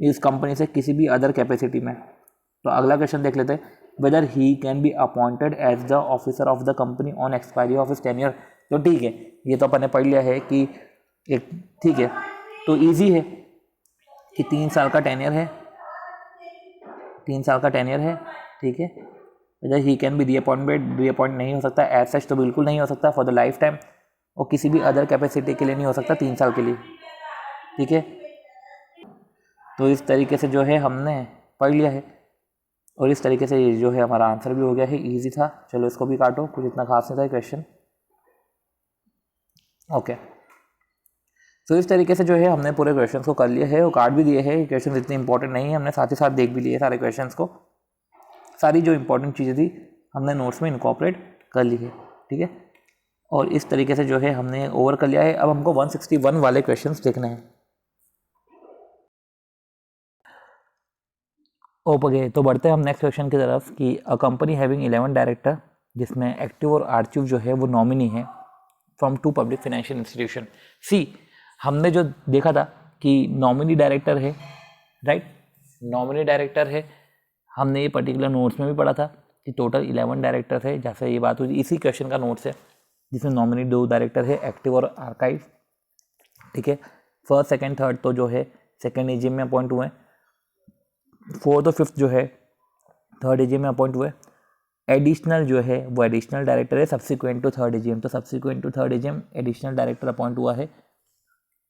इस कंपनी से किसी भी अदर कैपेसिटी में। तो अगला क्वेश्चन देख लेते हैं, whether he can be appointed as the officer of the company on expiry of his tenure, तो ठीक है, ये तो अपन ने पढ़ लिया है कि एक, ठीक है, तो ईजी है कि 3 साल का टेन्योर है, 3 साल का टेन्योर है, ठीक है। Weather he can B reappoint नहीं हो सकता एज सच, तो बिल्कुल नहीं हो सकता फॉर द लाइफ टाइम, और किसी भी अदर कैपेसिटी के लिए नहीं हो सकता 3 साल के लिए, ठीक है। तो इस तरीके से जो है हमने पढ़ लिया है, और इस तरीके से जो है हमारा आंसर भी हो गया है, इजी था। चलो इसको भी काटो, कुछ इतना खास नहीं था क्वेश्चन, ओके। तो इस तरीके से जो है हमने पूरे क्वेश्चन को कर लिया है और काट भी दिए हैं। क्वेश्चन इतने इंपॉर्टेंट नहीं है, हमने साथ ही साथ देख भी लिए सारे क्वेश्चंस को, सारी जो इंपॉर्टेंट चीज़ें थी हमने नोट्स में इनकॉर्पोरेट कर ली है, ठीक है। और इस तरीके से जो है हमने ओवर कर लिया है। अब हमको 161 वाले क्वेश्चंस देखने हैं। ओके, तो बढ़ते हैं हम नेक्स्ट क्वेश्चन की तरफ कि अ कंपनी हैविंग 11 डायरेक्टर, जिसमें एक्टिव और आर्चिव जो है वो नॉमिनी है फ्रॉम 2 पब्लिक फाइनेंशियल इंस्टीट्यूशन। सी, हमने जो देखा था कि नॉमिनी डायरेक्टर है, राइट, नॉमिनी डायरेक्टर है, हमने ये पर्टिकुलर नोट्स में भी पढ़ा था कि टोटल 11 डायरेक्टर है, जैसे ये बात हुई इसी क्वेश्चन का नोट्स है, जिसमें नॉमिनी 2 डायरेक्टर है, एक्टिव और आर्काइव, ठीक है। फर्स्ट, सेकंड, थर्ड तो जो है सेकंड एजीएम में अपॉइंट हुए, फोर्थ और फिफ्थ जो है थर्ड एजीएम में अपॉइंट हुए। एडिशनल जो है वो एडिशनल डायरेक्टर है सब्सिक्वेंट टू थर्ड एजीएम, तो subsequent to third AGM additional director appoint हुआ है।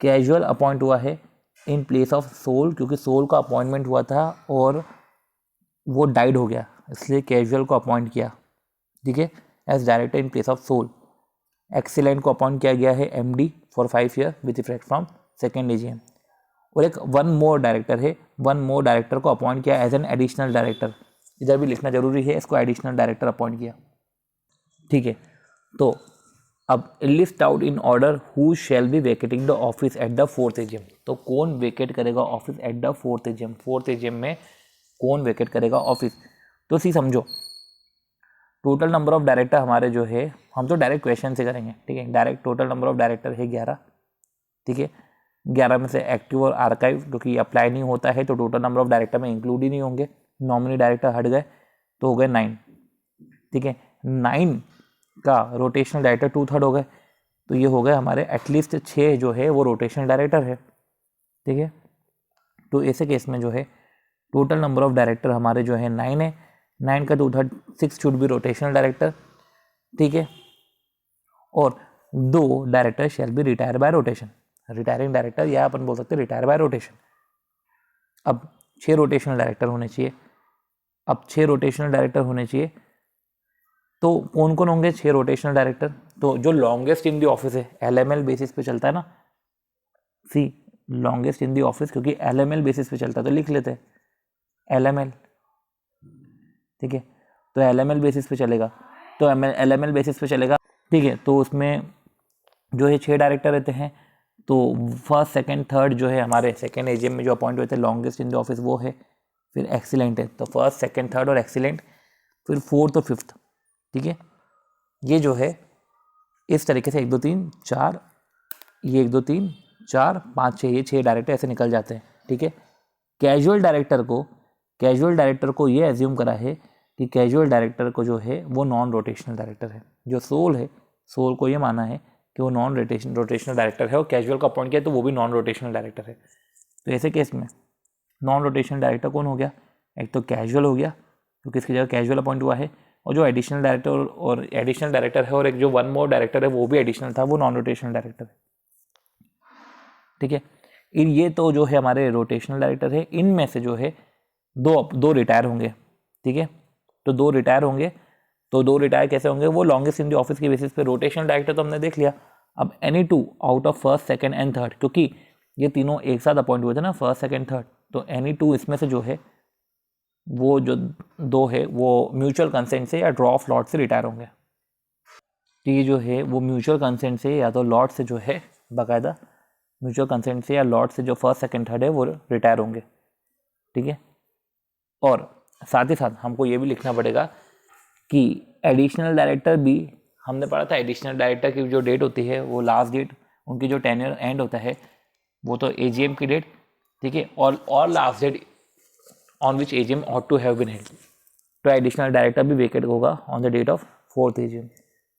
कैजुअल अपॉइंट हुआ है इन प्लेस ऑफ सोल, क्योंकि सोल का अपॉइंटमेंट हुआ था और वो डाइड हो गया, इसलिए कैजुअल को अपॉइंट किया, ठीक है, as director in place of Sol. Excellent को अपॉइंट किया गया है MD for 5 year with effect from second AGM. और एक वन मोर डायरेक्टर है, वन मोर डायरेक्टर को अपॉइंट किया एज एन एडिशनल डायरेक्टर, इधर भी लिखना जरूरी है, इसको एडिशनल डायरेक्टर अपॉइंट किया, ठीक है। तो अब list out in order who shall be vacating the office at the fourth AGM, तो कौन वेकेट करेगा office at the fourth AGM, fourth AGM में कौन वेकेट करेगा ऑफिस। तो सी समझो, टोटल नंबर ऑफ डायरेक्टर हमारे जो है, हम तो डायरेक्ट क्वेश्चन से करेंगे, ठीक है। Direct total number of director है 11, ठीक है। 11 में से एक्टिव और आर्काइव क्योंकि अप्लाई नहीं होता है तो टोटल नंबर ऑफ डायरेक्टर में इंक्लूड ही नहीं होंगे, नॉमिनी डायरेक्टर हट गए तो हो गए 9, ठीक है। 9 का रोटेशनल डायरेक्टर 2/3 हो गए, तो ये हो गए हमारे एटलीस्ट 6 जो है वो रोटेशनल डायरेक्टर है, ठीक है। तो ऐसे केस में जो है टोटल नंबर ऑफ डायरेक्टर हमारे जो है 9 है, 9 का 2/3 6 शुड बी रोटेशनल डायरेक्टर, ठीक है। और 2 director shall B retire by rotation, retiring director या अपन बोल सकते हैं रिटायर बाय रोटेशन। अब 6 रोटेशनल डायरेक्टर होने चाहिए। अब 6 रोटेशनल डायरेक्टर होने चाहिए तो कौन कौन होंगे 6 रोटेशनल डायरेक्टर? तो जो लॉन्गेस्ट इन दी ऑफिस है, LML बेसिस पे चलता है ना, सी लॉन्गेस्ट इन दी ऑफिस, क्योंकि LML बेसिस पे चलता है तो लिख लेते हैं LML, ठीक है। तो LML बेसिस पे चलेगा, तो LML बेसिस पे चलेगा, ठीक है। तो उसमें जो है 6 डायरेक्टर रहते हैं। तो फर्स्ट सेकंड थर्ड जो है हमारे सेकंड AGM में जो अपॉइंट हुए थे लॉन्गेस्ट इन द ऑफिस वो है, फिर एक्सीलेंट है, तो फर्स्ट सेकंड थर्ड और एक्सीलेंट, फिर फोर्थ और फिफ्थ, ठीक है। ये जो है इस तरीके से 1 2 3 4, ये 1 2 3 4 5 6, ये 6 डायरेक्टर ऐसे निकल जाते हैं, ठीक है। कैजुअल डायरेक्टर को ये एज्यूम करा है कि कैजुअल डायरेक्टर को जो है वो नॉन रोटेशनल डायरेक्टर है। जो सोल है, सोल को ये माना है कि वो नॉन रोटेशनल डायरेक्टर है, और कैजुअल का अपॉइंट किया तो वो भी नॉन रोटेशनल डायरेक्टर है। तो ऐसे केस में नॉन रोटेशनल डायरेक्टर कौन हो गया? एक तो कैजुअल हो गया, क्योंकि इसकी जगह कैजुअल अपॉइंट हुआ है, और जो एडिशनल डायरेक्टर है और एक जो वन मोर डायरेक्टर है वो भी एडिशनल था, वो नॉन रोटेशनल डायरेक्टर है, ठीक है। ये तो जो है हमारे रोटेशनल डायरेक्टर है। इनमें से जो है दो रिटायर होंगे, ठीक है। तो 2 रिटायर होंगे, तो 2 रिटायर कैसे होंगे? वो लॉन्गेस्ट इन द ऑफिस के बेसिस पे। रोटेशनल डायरेक्टर तो हमने देख लिया। अब any 2 out of first second and third, क्योंकि ये तीनों एक साथ अपॉइंट हुए थे ना, फर्स्ट सेकंड थर्ड, तो एनी 2 इसमें से जो है वो जो 2 है वो म्यूचुअल कंसेंट से या ड्रॉ ऑफ लॉट से रिटायर होंगे। तो ये जो है वो म्यूचुअल कंसेंट से या तो लॉट से जो है, बाकायदा म्यूचुअल कंसेंट से या लॉट से जो फर्स्ट सेकंड थर्ड है वो रिटायर होंगे, ठीक है। और साथ ही साथ हमको ये भी लिखना पड़ेगा कि एडिशनल डायरेक्टर भी, हमने पढ़ा था एडिशनल डायरेक्टर की जो डेट होती है वो लास्ट डेट, उनकी जो टेन्योर एंड होता है वो तो AGM की डेट, ठीक है, और last date on which AGM ought to have been held. तो एडिशनल डायरेक्टर भी वेकेट होगा on the date of 4th AGM।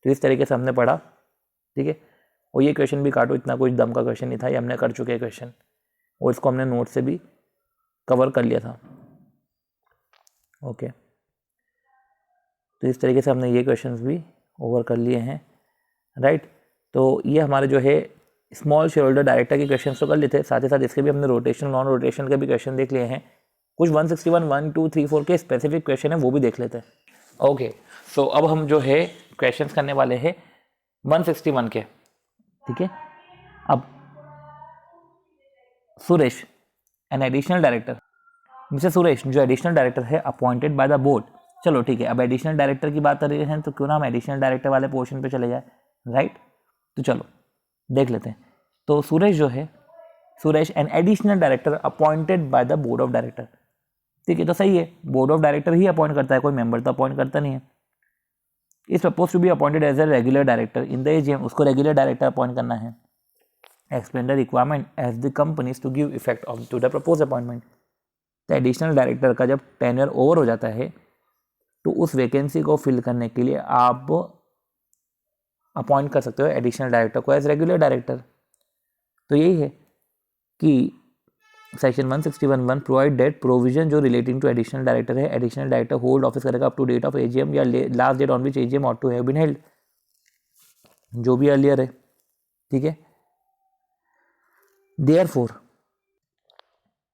तो इस तरीके से हमने पढ़ा, ठीक है। और ये क्वेश्चन भी काटो, इतना कुछ दम का क्वेश्चन नहीं था, ये हमने कर चुके हैं क्वेश्चन, और इसको हमने नोट से भी कवर कर लिया था, ओके। तो इस तरीके से हमने ये क्वेश्चंस भी ओवर कर लिए हैं, राइट। तो ये हमारे जो है स्मॉल शेयर होल्डर डायरेक्टर के क्वेश्चन तो कर लिए थे, साथ ही साथ इसके भी हमने रोटेशन नॉन रोटेशन के भी क्वेश्चन देख लिए हैं। कुछ 161 1 2 3 4 के स्पेसिफिक क्वेश्चन है वो भी देख लेते हैं, ओके। सो अब हम जो है क्वेश्चंस करने वाले हैं 161 के, ठीक है। अब Suresh an additional director, mister Suresh जो एडिशनल डायरेक्टर है अपॉइंटेड बाय द बोर्ड। चलो ठीक है, अब एडिशनल डायरेक्टर की बात कर रहे हैं तो क्यों ना हम एडिशनल डायरेक्टर वाले पोर्शन पे चले जाए, राइट। तो चलो देख लेते हैं। तो सुरेश जो है, Suresh an additional director appointed by the board of director, ठीक है। तो सही है, बोर्ड ऑफ डायरेक्टर ही अपॉइंट करता है, कोई मेंबर तो अपॉइंट करता नहीं है। Is suppose to be appointed as a regular director in the AGM, उसको रेगुलर डायरेक्टर अपॉइंट करना है। Explain the requirement as the companies to give effect of to the propose appointment. तो additional director का जब tenure over हो जाता है तो उस वैकेंसी को फिल करने के लिए आप अपॉइंट कर सकते हो एडिशनल डायरेक्टर को एज रेगुलर डायरेक्टर। तो यही है कि सेक्शन 161(1) प्रोवाइड डेट प्रोविजन जो रिलेटिंग टू एडिशनल डायरेक्टर है, एडिशनल डायरेक्टर होल्ड ऑफिस करेगा up to date of AGM या last date on which AGM ought to have been held, जो भी अर्लियर है, ठीक है। देयरफॉर,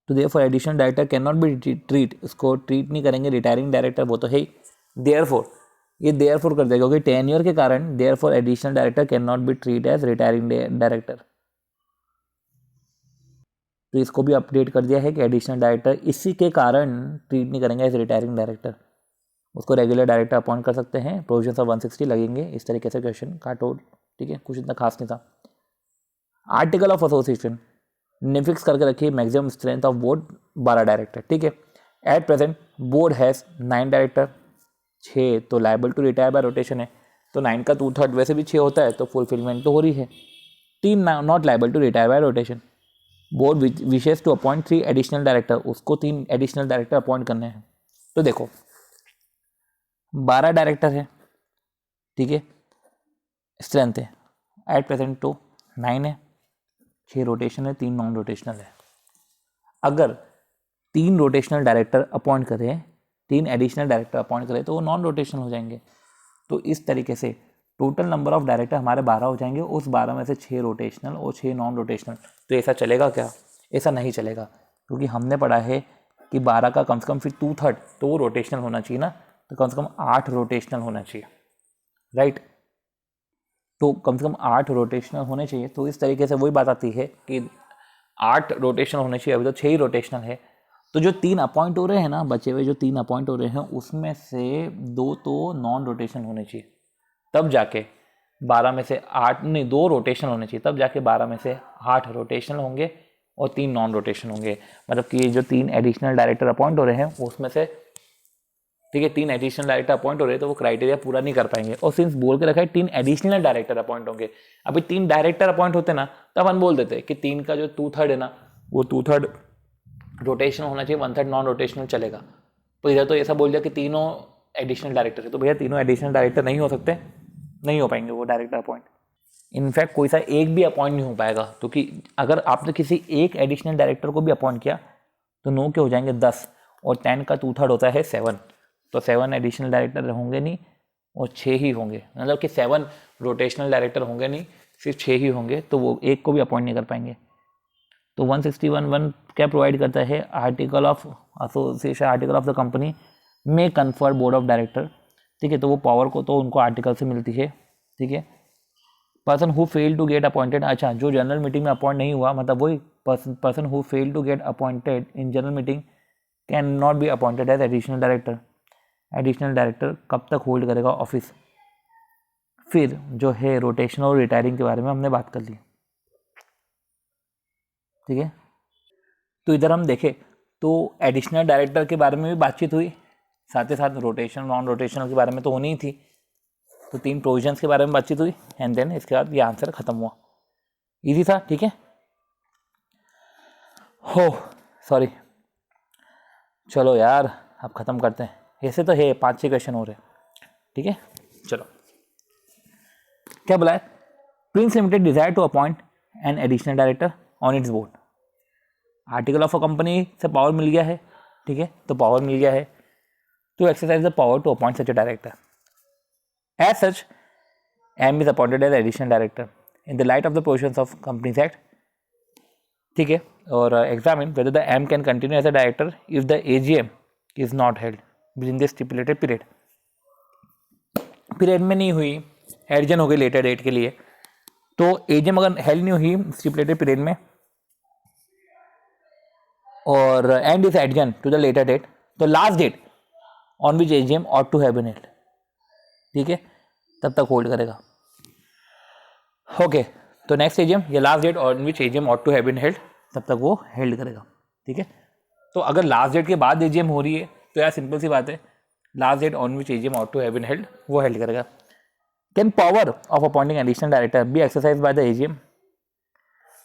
तो therefore additional director can not be treat, इसको ट्रीट नहीं करेंगे रिटायरिंग डायरेक्टर, वो तो है ही। देयरफॉर, ये देयरफॉर कर देगा क्योंकि टेन्योर के कारण therefore additional director can not be treat as retiring director. तो इसको भी अपडेट कर दिया है कि एडिशनल डायरेक्टर इसी के कारण ट्रीट नहीं करेंगे एज रिटायरिंग डायरेक्टर, उसको रेगुलर डायरेक्टर अपॉइंट कर सकते हैं। प्रोविजन ऑफ 160 लगेंगे। इस तरीके से क्वेश्चन काटो, ठीक है, कुछ इतना खास नहीं था। आर्टिकल ऑफ एसोसिएशन ने फिक्स करके रखी maximum strength of board 12 director, ठीक है। At present board has 9 director, 6 तो liable to retire by rotation है, तो 9 का 2/3 वैसे भी 6 होता है, तो फुलफिलमेंट तो हो रही है। 3 not liable to retire by rotation. Board wishes to appoint 3 additional director, उसको 3 एडिशनल डायरेक्टर अपॉइंट करने हैं। तो देखो 12 डायरेक्टर है, ठीक है, स्ट्रेंथ है एट प्रेजेंट तो 9 है, 6 रोटेशन है, 3 नॉन रोटेशनल है। अगर 3 रोटेशनल डायरेक्टर अपॉइंट करें, 3 एडिशनल डायरेक्टर अपॉइंट करें तो वो नॉन रोटेशनल हो जाएंगे। तो इस तरीके से टोटल नंबर ऑफ डायरेक्टर हमारे 12 हो जाएंगे, उस 12 में से 6 रोटेशनल और 6 नॉन रोटेशनल। तो ऐसा चलेगा क्या? ऐसा नहीं चलेगा, क्योंकि हमने पढ़ा है कि 12 का कम से कम फिर 2/3 तो वो रोटेशनल होना चाहिए ना, तो कम से कम 8 रोटेशनल होना चाहिए, राइट। तो कम से कम 8 रोटेशनल होने चाहिए। तो इस तरीके से वही बात आती है कि 8 रोटेशनल होने चाहिए, अभी तो 6 ही रोटेशनल है। तो जो 3 अपॉइंट हो रहे हैं ना, बचे हुए जो 3 अपॉइंट हो रहे हैं उसमें से 2 तो नॉन रोटेशनल होने चाहिए, तब जाके 12 में से 8 नहीं 2 रोटेशनल होने चाहिए, तब जाके 12 में से 8 रोटेशनल होंगे और 3 नॉन रोटेशन होंगे। मतलब कि जो 3 एडिशनल डायरेक्टर अपॉइंट हो रहे हैं उसमें से, ठीक है, 3 एडिशनल डायरेक्टर अपॉइंट हो रहे हैं तो वो क्राइटेरिया पूरा नहीं कर पाएंगे। और सिंस बोल के रखा है 3 एडिशनल डायरेक्टर अपॉइंट होंगे, अभी 3 डायरेक्टर अपॉइंट होते ना तब हम बोल देते कि 3 का जो 2/3 है ना वो 2/3 रोटेशन होना चाहिए, 1/3 नॉन रोटेशनल चलेगा। तो इधर तो ऐसा बोल दिया कि तीनों एडिशनल डायरेक्टर है, तो भैया तीनों एडिशनल डायरेक्टर नहीं हो सकते, नहीं हो पाएंगे वो डायरेक्टर अपॉइंट। इनफैक्ट कोई सा एक भी अपॉइंट नहीं हो पाएगा, क्योंकि अगर आपने किसी एक एडिशनल डायरेक्टर को भी अपॉइंट किया तो 9 के हो जाएंगे 10, और 10 का 2/3 होता है 7, तो 7 एडिशनल डायरेक्टर होंगे नहीं और 6 ही होंगे, मतलब कि 7 रोटेशनल डायरेक्टर होंगे नहीं, सिर्फ 6 ही होंगे, तो वो एक को भी अपॉइंट नहीं कर पाएंगे। तो 161(1) क्या प्रोवाइड करता है? Article of association, article of the company में कन्फर बोर्ड ऑफ डायरेक्टर, ठीक है। तो वो पावर को तो उनको आर्टिकल से मिलती है, ठीक है। Person who fail to get appointed, अच्छा जो जनरल मीटिंग में अपॉइंट नहीं हुआ, मतलब वही person who fail to get appointed in general meeting can not be appointed as additional director. Additional director कब तक होल्ड करेगा ऑफिस? फिर जो है रोटेशन और रिटायरिंग के बारे में हमने बात कर ली, ठीक है। तो इधर हम देखें तो एडिशनल डायरेक्टर के बारे में भी बातचीत हुई, साथ ही साथ रोटेशन नॉन रोटेशनल के बारे में तो होनी ही थी, तो 3 प्रोविजंस के बारे में बातचीत हुई, एंड देन इसके बाद ये आंसर खत्म हुआ। इजी था, ठीक है। हो सॉरी, चलो यार अब खत्म करते हैं। ऐसे तो है 5-6 क्वेश्चन हो रहे, ठीक है। चलो क्या बोला है? Prince limited desire to appoint an additional director on its board. Article of a company से पावर मिल गया है, ठीक है, तो पावर मिल गया है to exercise the power to appoint such a director. As such M is appointed as additional director in the light of the provisions of companies act, ठीक है। और examine whether the M can continue as a director if the AGM is not held with in the stipulated period. Period में नहीं हुई, adjourn हो गई letter date के लिए, तो एजीएम अगर हेल्ड नहीं हुई स्टिपुलेटेड पीरियड में और and is adjourn to the later date, तो last date on which AGM ought to have been held, ठीक है, तब तक होल्ड करेगा। ओके, तो नेक्स्ट एजीएम या last date on which AGM ought to have been held, तब तक वो हेल्ड करेगा, ठीक है। तो अगर लास्ट डेट के बाद एजीएम हो रही है तो यार सिंपल सी बात है, last date on which AGM ought to have been held वो हेल्ड करेगा। Can power of appointing additional director be exercise by the AGM?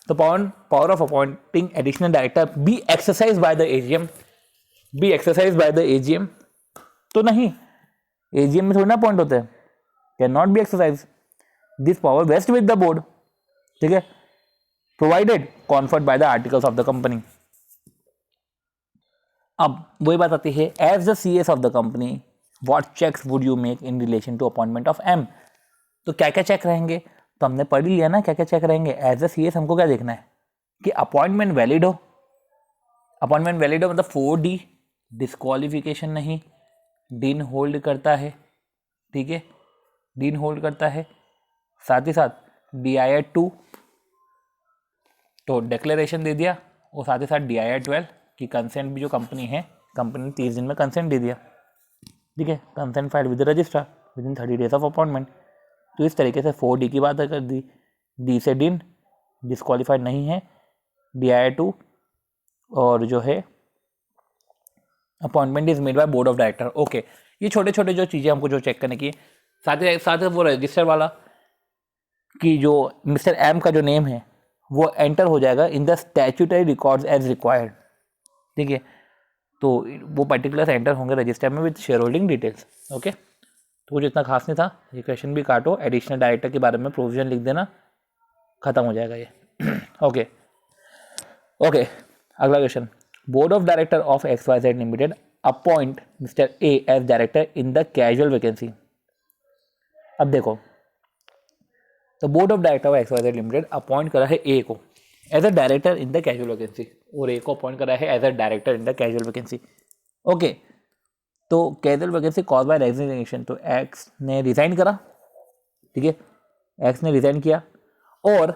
तो power of appointing additional director be exercise by the AGM, be exercise by the AGM, तो नहीं, AGM में थोड़ी ना appoint होते हैं, can not be exercise, this power vest with the board, ठीक है, provided conferred by the articles of the company. अब वही बात आती है, as the CS of the company what checks would you make in relation to appointment of M? तो क्या क्या चेक रहेंगे, तो हमने पढ़ ही लिया ना क्या क्या चेक रहेंगे। एज द सीएस हमको क्या देखना है कि अपॉइंटमेंट वैलिड हो, अपॉइंटमेंट वैलिड हो मतलब 4D, डिस्क्वालिफिकेशन नहीं, डीन होल्ड करता है, ठीक है, डीन होल्ड करता है, साथ ही साथ DIR 2 तो डिक्लेरेशन दे दिया, और साथ ही साथ DIR 12 की कंसेंट भी जो कंपनी है, कंपनी ने 30 दिन में कंसेंट दे दिया, ठीक है, consent file with registrar with in 30 days of appointment. तो इस तरीके से 4D की बात कर दी, डी से डीन, डिस्क्वालीफाइड नहीं है, DIR 2, और जो है appointment is made by board of director. Okay, ये छोटे छोटे जो चीज़ें हमको जो चेक करने की, साथ ही वो रजिस्टर वाला कि जो मिस्टर एम का जो नेम है वो एंटर हो जाएगा in the statutory records as required, ठीक है, तो वो पर्टिकुलर एंटर होंगे रजिस्टर में with share holding details. Okay, तो कुछ इतना खास नहीं था, ये क्वेश्चन भी काटो, एडिशनल डायरेक्टर के बारे में प्रोविजन लिख देना, खत्म हो जाएगा ये। ओके, अगला question, board of director of XYZ limited appoint mister A as director in the casual vacancy. अब देखो, तो board of director of XYZ limited appoint करा है ए को as a director in the casual vacancy, और A को appoint करा है as a director in the casual vacancy. Okay, तो casual vacancy caused by resignation, तो एक्स ने रिजाइन करा, ठीक है, एक्स ने रिजाइन किया और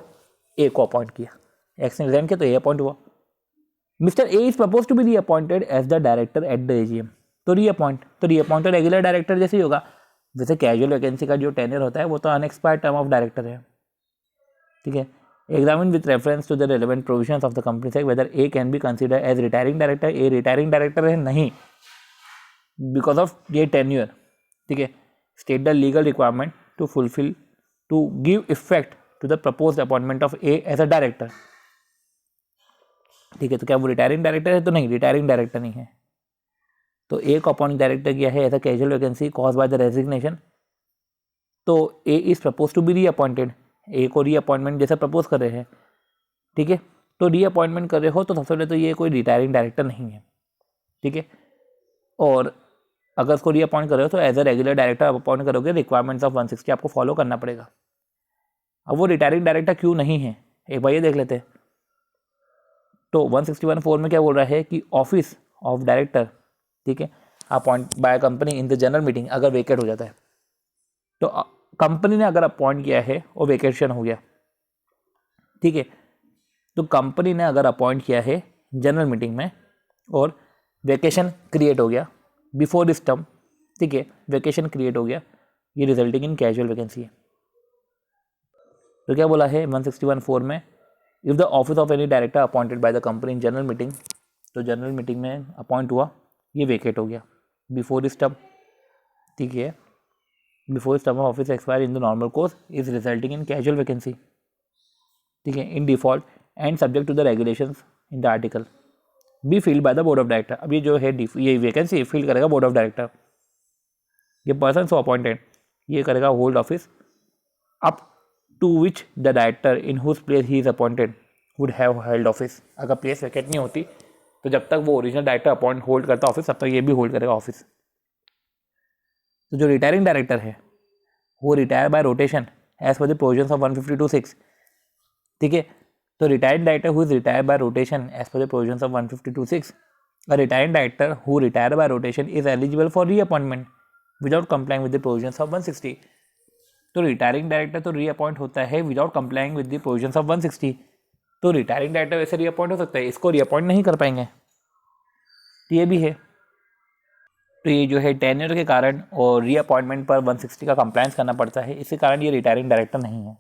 ए को अपॉइंट किया। एक्स ने रिजाइन किया तो ए अपॉइंट हुआ। Mister A is propose to be reappointed as the director at the AGM, तो रीअपॉइंट तो रेगुलर डायरेक्टर जैसे ही होगा। जैसे कैजुअल वैकेंसी का जो टेन्योर होता है वो तो अनएक्सपायर्ड टर्म ऑफ डायरेक्टर है, ठीक है। Examine with reference to the relevant provisions of the companies act whether A can be consider as retiring director. A retiring director है नहीं, बिकॉज ऑफ ये टेन्योर, ठीक है। State the legal requirement to fulfil to give effect to the proposed appointment of A as a director, ठीक है। तो क्या वो रिटायरिंग डायरेक्टर है? तो नहीं, रिटायरिंग डायरेक्टर नहीं है। तो ए को अपॉइंट डायरेक्टर किया है as a casual vacancy caused by the resignation. तो A is propose to be reappointed, A को रीअपॉइंटमेंट जैसे प्रपोज कर रहे हैं, ठीक है। तो रीअपॉइंटमेंट कर रहे हो तो सबसे पहले तो ये कोई रिटायरिंग डायरेक्टर नहीं है, ठीक है। और अगर उसको रीअपॉइंट कर रहे हो तो एज अ रेगुलर डायरेक्टर आप अपॉइंट करोगे, रिक्वायरमेंट्स ऑफ 160 आपको फॉलो करना पड़ेगा। अब वो रिटायरिंग डायरेक्टर क्यों नहीं है, एक बार ये देख लेते हैं। तो 161(4) में क्या बोल रहा है कि ऑफिस ऑफ डायरेक्टर, ठीक है, appoint by company in the general meeting अगर वेकेट हो जाता है, तो कंपनी ने अगर अपॉइंट किया है और वेकेशन हो गया, ठीक है, तो कंपनी ने अगर अपॉइंट किया है जनरल मीटिंग में और वेकेशन क्रिएट हो गया बिफोर दिस टर्म, ठीक है, वेकेशन क्रिएट हो गया, ये रिजल्टिंग इन कैजुअल वैकेंसी है। तो क्या बोला है 161(4) में, if the office of any director appointed by the company in general meeting, तो जनरल मीटिंग में अपॉइंट हुआ, ये वेकेट हो गया बिफोर दिस टर्म, ठीक है, before this term of office expire in the normal course is resulting in casual vacancy, ठीक है, in default and subject to the regulations in the article be filled by the board of director. अब ये जो है ये vacancy fill करेगा board of director. ये person so appointed, ये करेगा hold office up to which the director in whose place he is appointed would have held office. अगर प्लेस वैकेंट नहीं होती तो जब तक वो ओरिजिनल डायरेक्टर अपॉइंट होल्ड करता ऑफिस, तब तक ये भी होल्ड करेगा ऑफिस। तो जो रिटायरिंग डायरेक्टर है वो retire by rotation as per the provisions of 152(6), ठीक है। तो retired director who is retire by rotation as per the provisions of 152(6), a retired director who retire by rotation is eligible for reappointment without complying with the provisions of 160। तो retiring director तो reappoint होता है without complying with the provisions of 160। तो retiring director वैसे reappoint हो सकता है, इसको रीअपॉइंट नहीं कर पाएंगे, तो ये भी है। तो ये जो है टेन्योर के कारण और रीअपॉइंटमेंट पर 160 का कंप्लायंस करना पड़ता है, इसी कारण ये रिटायरिंग डायरेक्टर नहीं है,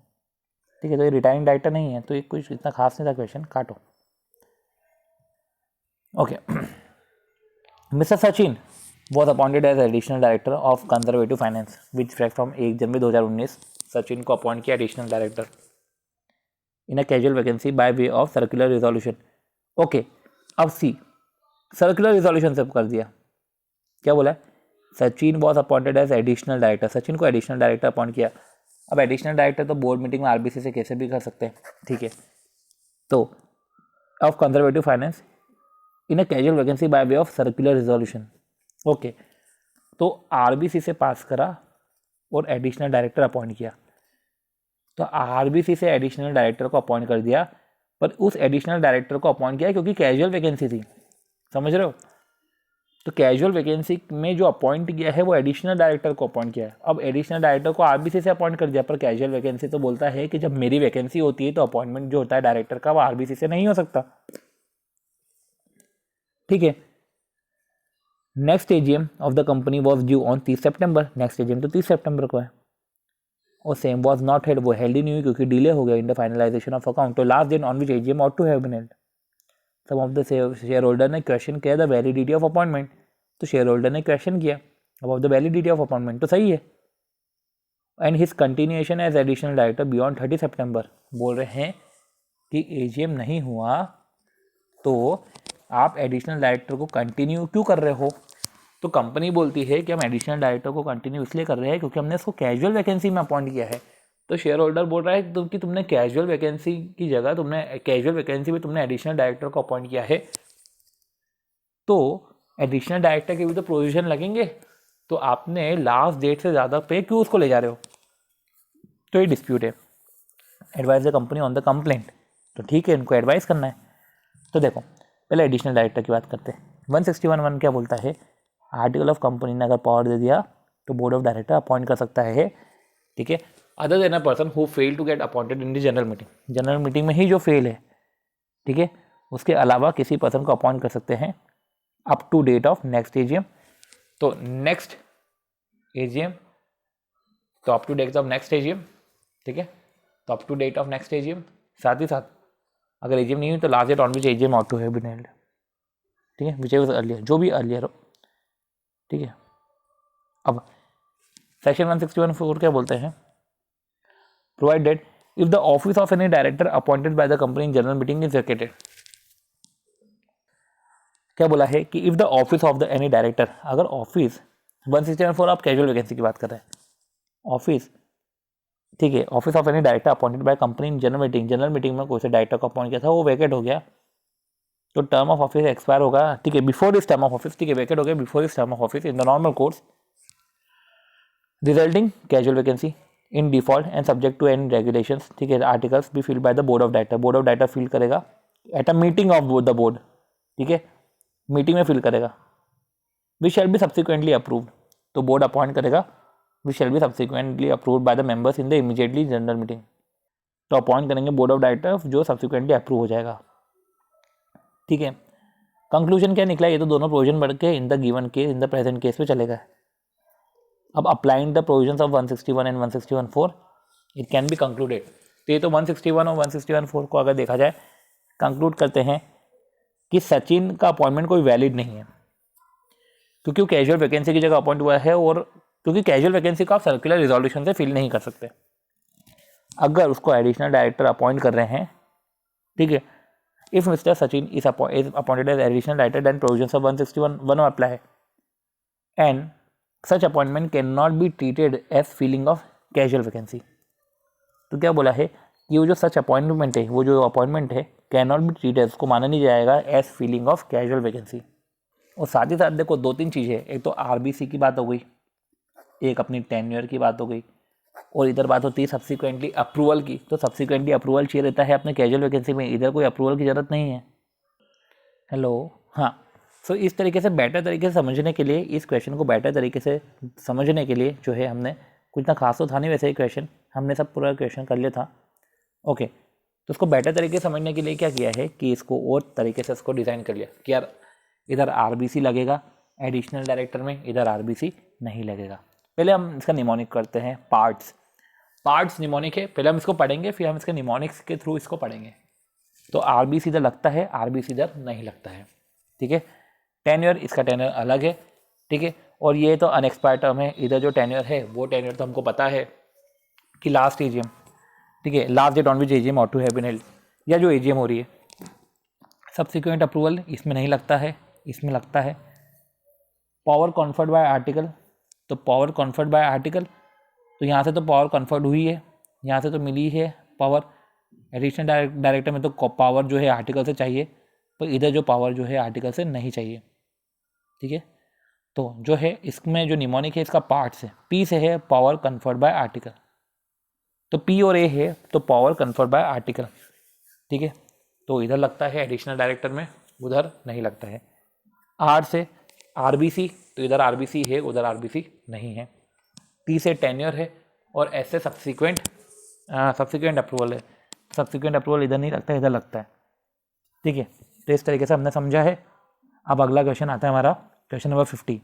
ठीक है। तो ये रिटायरिंग डायरेक्टर नहीं है, तो ये कुछ इतना खास नहीं था क्वेश्चन, काटो। Okay, mister Sachin was appointed as additional director of conservative finance which effect from 1 January 2019। Sachin को अपॉइंट किया additional director in a casual vacancy by way of circular resolution. Okay, अब सी सर्कुलर रिजोल्यूशन से कर दिया, क्या बोला है, Sachin was appointed as additional director, Sachin को एडिशनल डायरेक्टर अपॉइंट किया। अब एडिशनल डायरेक्टर तो बोर्ड मीटिंग में आरबीसी से कैसे भी कर सकते हैं, ठीक है। तो of conservative finance in a casual vacancy by way of circular resolution. Okay, तो आरबीसी से पास करा और एडिशनल डायरेक्टर अपॉइंट किया। तो आरबीसी से एडिशनल डायरेक्टर को अपॉइंट कर दिया, पर उस एडिशनल डायरेक्टर को अपॉइंट किया क्योंकि कैजुअल वैकेंसी थी, समझ रहे हो। तो कैजुअल वैकेंसी में जो अपॉइंट किया है वो एडिशनल डायरेक्टर को अपॉइंट किया है। अब एडिशनल डायरेक्टर को आरबीसी से अपॉइंट कर दिया, पर कैजुअल वैकेंसी तो बोलता है कि जब मेरी वैकेंसी होती है तो अपॉइंटमेंट जो होता है डायरेक्टर का वो आरबीसी से नहीं हो सकता, ठीक है। Next AGM of the company was due on 30 सितंबर, नेक्स्ट एजीएम तो 30 सितंबर को है, और सेम वॉज नॉट हेल्ड, वो हेल्ड ही नहीं हुई क्योंकि डिले हो गया in the finalization of account. तो last date on which AGM ought to have been held. Some of the share holder ने क्वेश्चन किया द वैलिडिटी ऑफ अपॉइंटमेंट, तो शेयर होल्डर ने क्वेश्चन किया about the validity of appointment, तो सही है। And his continuation as additional director beyond 30 September, बोल रहे हैं कि एजीएम नहीं हुआ तो आप एडिशनल डायरेक्टर को कंटिन्यू क्यों कर रहे हो। तो कंपनी बोलती है कि हम एडिशनल डायरेक्टर को कंटिन्यू इसलिए कर रहे हैं क्योंकि हमने इसको कैजुअल वैकेंसी में अपॉइंट किया है। तो शेयर होल्डर बोल रहा है कि तुमने कैजुअल वैकेंसी की जगह तुमने कैजुअल वैकेंसी में तुमने एडिशनल डायरेक्टर को अपॉइंट किया है, तो एडिशनल डायरेक्टर के भी तो प्रोविजन लगेंगे, तो आपने लास्ट डेट से ज़्यादा पे क्यों उसको ले जा रहे हो? तो ये डिस्प्यूट है। Advise the company on the complaint, तो ठीक है, इनको एडवाइस करना है। तो देखो पहले एडिशनल डायरेक्टर की बात करते हैं। 161(1) क्या बोलता है? आर्टिकल ऑफ कंपनी ने अगर पावर दे दिया तो बोर्ड ऑफ डायरेक्टर अपॉइंट कर सकता है, ठीक है, other than a person who fail to get appointed in the general meeting. General meeting में ही जो फेल है, ठीक है, उसके अलावा किसी पर्सन को अपॉइंट कर सकते हैं up to date of next AGM. तो नेक्स्ट एजीएम, तो up to date of next AGM, ठीक है, तो up to date of next AGM. साथ ही साथ अगर एजीएम नहीं हुई तो last date on which AGM ought to have been held, ठीक है, विच एवर अर्लियर, जो भी अर्लियर हो, ठीक है। अब सेक्शन 161(4) क्या बोलते हैं? Provided if the office of any director appointed by the company in general meeting is vacated. क्या बोला है कि if the office of the any director, अगर ऑफिस 161(4) आप कैजुअल वैकेंसी की बात कर रहे हैं, ऑफिस, ठीक है, office of any director appointed bye company in general meeting में कोई से डायरेक्टर को अपॉइंट किया था, वो वैकेट हो गया, तो टर्म ऑफ ऑफिस एक्सपायर होगा, ठीक है, before this term of office, ठीक है, वैकेट हो गया before this term of office in the normal course, resulting casual vacancy in default and subject to any regulations, ठीक है, articles be filled by the board of director. Board of director fill करेगा at a meeting of the board, ठीक है, meeting में fill करेगा, which shall be subsequently approved, तो board appoint करेगा, which shall be subsequently approved by the members in the immediately general meeting, तो appoint करेंगे board of director जो subsequently approve हो जाएगा, ठीक है। कंक्लूजन क्या निकला? ये तो दोनों प्रोविजन बढ़ के in the given case, in the present case पे चलेगा। अब applying the provisions of 161 and 161(4) it can be concluded. तो ये तो 161 और 161(4) को अगर देखा जाए, कंक्लूड करते हैं कि सचिन का अपॉइंटमेंट कोई वैलिड नहीं है, क्योंकि वो कैजुअल वैकेंसी की जगह अपॉइंट हुआ है, और क्योंकि कैजुअल वैकेंसी को आप सर्कुलर रिजोल्यूशन से फिल नहीं कर सकते। अगर उसको एडिशनल डायरेक्टर अपॉइंट कर रहे हैं, ठीक है, if mister Sachin is appointed as additional director then provisions of 161(1) apply, and such appointment can not be treated as filling of casual vacancy. तो क्या बोला है कि वो जो सच अपॉइंटमेंट है, वो जो अपॉइंटमेंट है, कैन नॉट बी ट्रीटेड, उसको माना नहीं जाएगा as filling of casual vacancy. और साथ ही साथ देखो 2-3 चीज़ें, एक तो आरबीसी की बात हो गई, एक अपनी टेन्योर की बात हो गई, और इधर बात होती है सब्सिक्वेंटली अप्रूवल की। तो सब्सिक्वेंटली अप्रूवल चाहिए रहता है अपने कैजुअल वैकेंसी में, इधर कोई अप्रूवल की ज़रूरत नहीं है। हेलो, हाँ। सो इस तरीके से बेटर तरीके से समझने के लिए, इस क्वेश्चन को बेटर तरीके से समझने के लिए जो है, हमने कुछ ना खास तो था नहीं वैसे ही क्वेश्चन, हमने सब पूरा क्वेश्चन कर लिया था, ओके। तो उसको बेटर तरीके से समझने के लिए क्या किया है कि इसको और तरीके से इसको डिज़ाइन कर लिया कि यार इधर आरबीसी लगेगा एडिशनल डायरेक्टर में, इधर आरबीसी नहीं लगेगा। पहले हम इसका निमोनिक करते हैं, पार्ट्स निमोनिक है, पहले हम इसको पढ़ेंगे, फिर हम इसके निमोनिक्स के थ्रू इसको पढ़ेंगे। तो आरबीसी इधर लगता है, आरबीसी इधर नहीं लगता है, ठीक है। टेन्योर, इसका टेन्योर अलग है, ठीक है, और ये तो अनएक्सपायर्ड टर्म है। इधर जो टेन्योर है वो टेन्योर तो हमको पता है कि लास्ट एजीएम, ठीक है, last date on which AGM ought to have been held, या जो एजीएम हो रही है। सब्सिक्वेंट अप्रूवल इसमें नहीं लगता है, इसमें लगता है। पावर कॉन्फर्ड बाय आर्टिकल, तो पावर कॉन्फर्ड बाय आर्टिकल, तो यहाँ से तो पावर कॉन्फर्ड हुई है, यहाँ से तो मिली है पावर। एडिशनल डायरेक्टर में तो पावर जो है आर्टिकल से चाहिए, पर इधर जो पावर जो है आर्टिकल से नहीं चाहिए, ठीक है। तो जो है इसमें जो निमोनिक है इसका पार्ट्स है, पी से है पावर कन्फर्ड बाय आर्टिकल, तो पी और ए है तो पावर कन्फर्ड बाय आर्टिकल, ठीक है। तो इधर लगता है एडिशनल डायरेक्टर में, उधर नहीं लगता है। आर से आरबीसी, तो इधर आरबीसी है, उधर आरबीसी नहीं है। टी से टेन्योर है, और एस से सब्सिक्वेंट अप्रूवल है। सब्सिक्वेंट अप्रूवल इधर नहीं लगता है, इधर लगता है, ठीक है। तो इस तरीके से हमने समझा है। अब अगला क्वेश्चन आता है हमारा क्वेश्चन नंबर 50।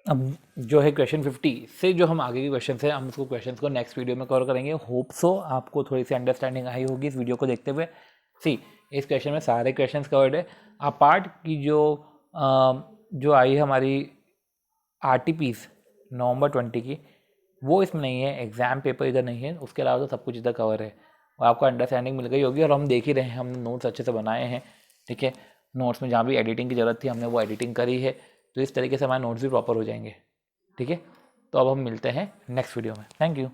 अब जो है क्वेश्चन 50 से जो हम आगे के क्वेश्चन है, हम उसको क्वेश्चन को नेक्स्ट वीडियो में कवर करेंगे। होप सो आपको थोड़ी सी अंडरस्टैंडिंग आई होगी इस वीडियो को देखते हुए। सी, इस क्वेश्चन में सारे क्वेश्चन कवर्ड है, अपार्ट की जो आई हमारी आरटीपीस नवंबर 20 की, वो इसमें नहीं है, एग्जाम पेपर इधर नहीं है, उसके अलावा तो सब कुछ इधर कवर है। और आपको अंडरस्टैंडिंग मिल गई होगी, और हम देख ही रहे हैं, हमने नोट्स अच्छे से बनाए हैं, ठीक है। नोट्स में जहाँ भी एडिटिंग की ज़रूरत थी हमने वो एडिटिंग करी है, तो इस तरीके से हमारे नोट्स भी प्रॉपर हो जाएंगे, ठीक है। तो अब हम मिलते हैं नेक्स्ट वीडियो में। Thank you.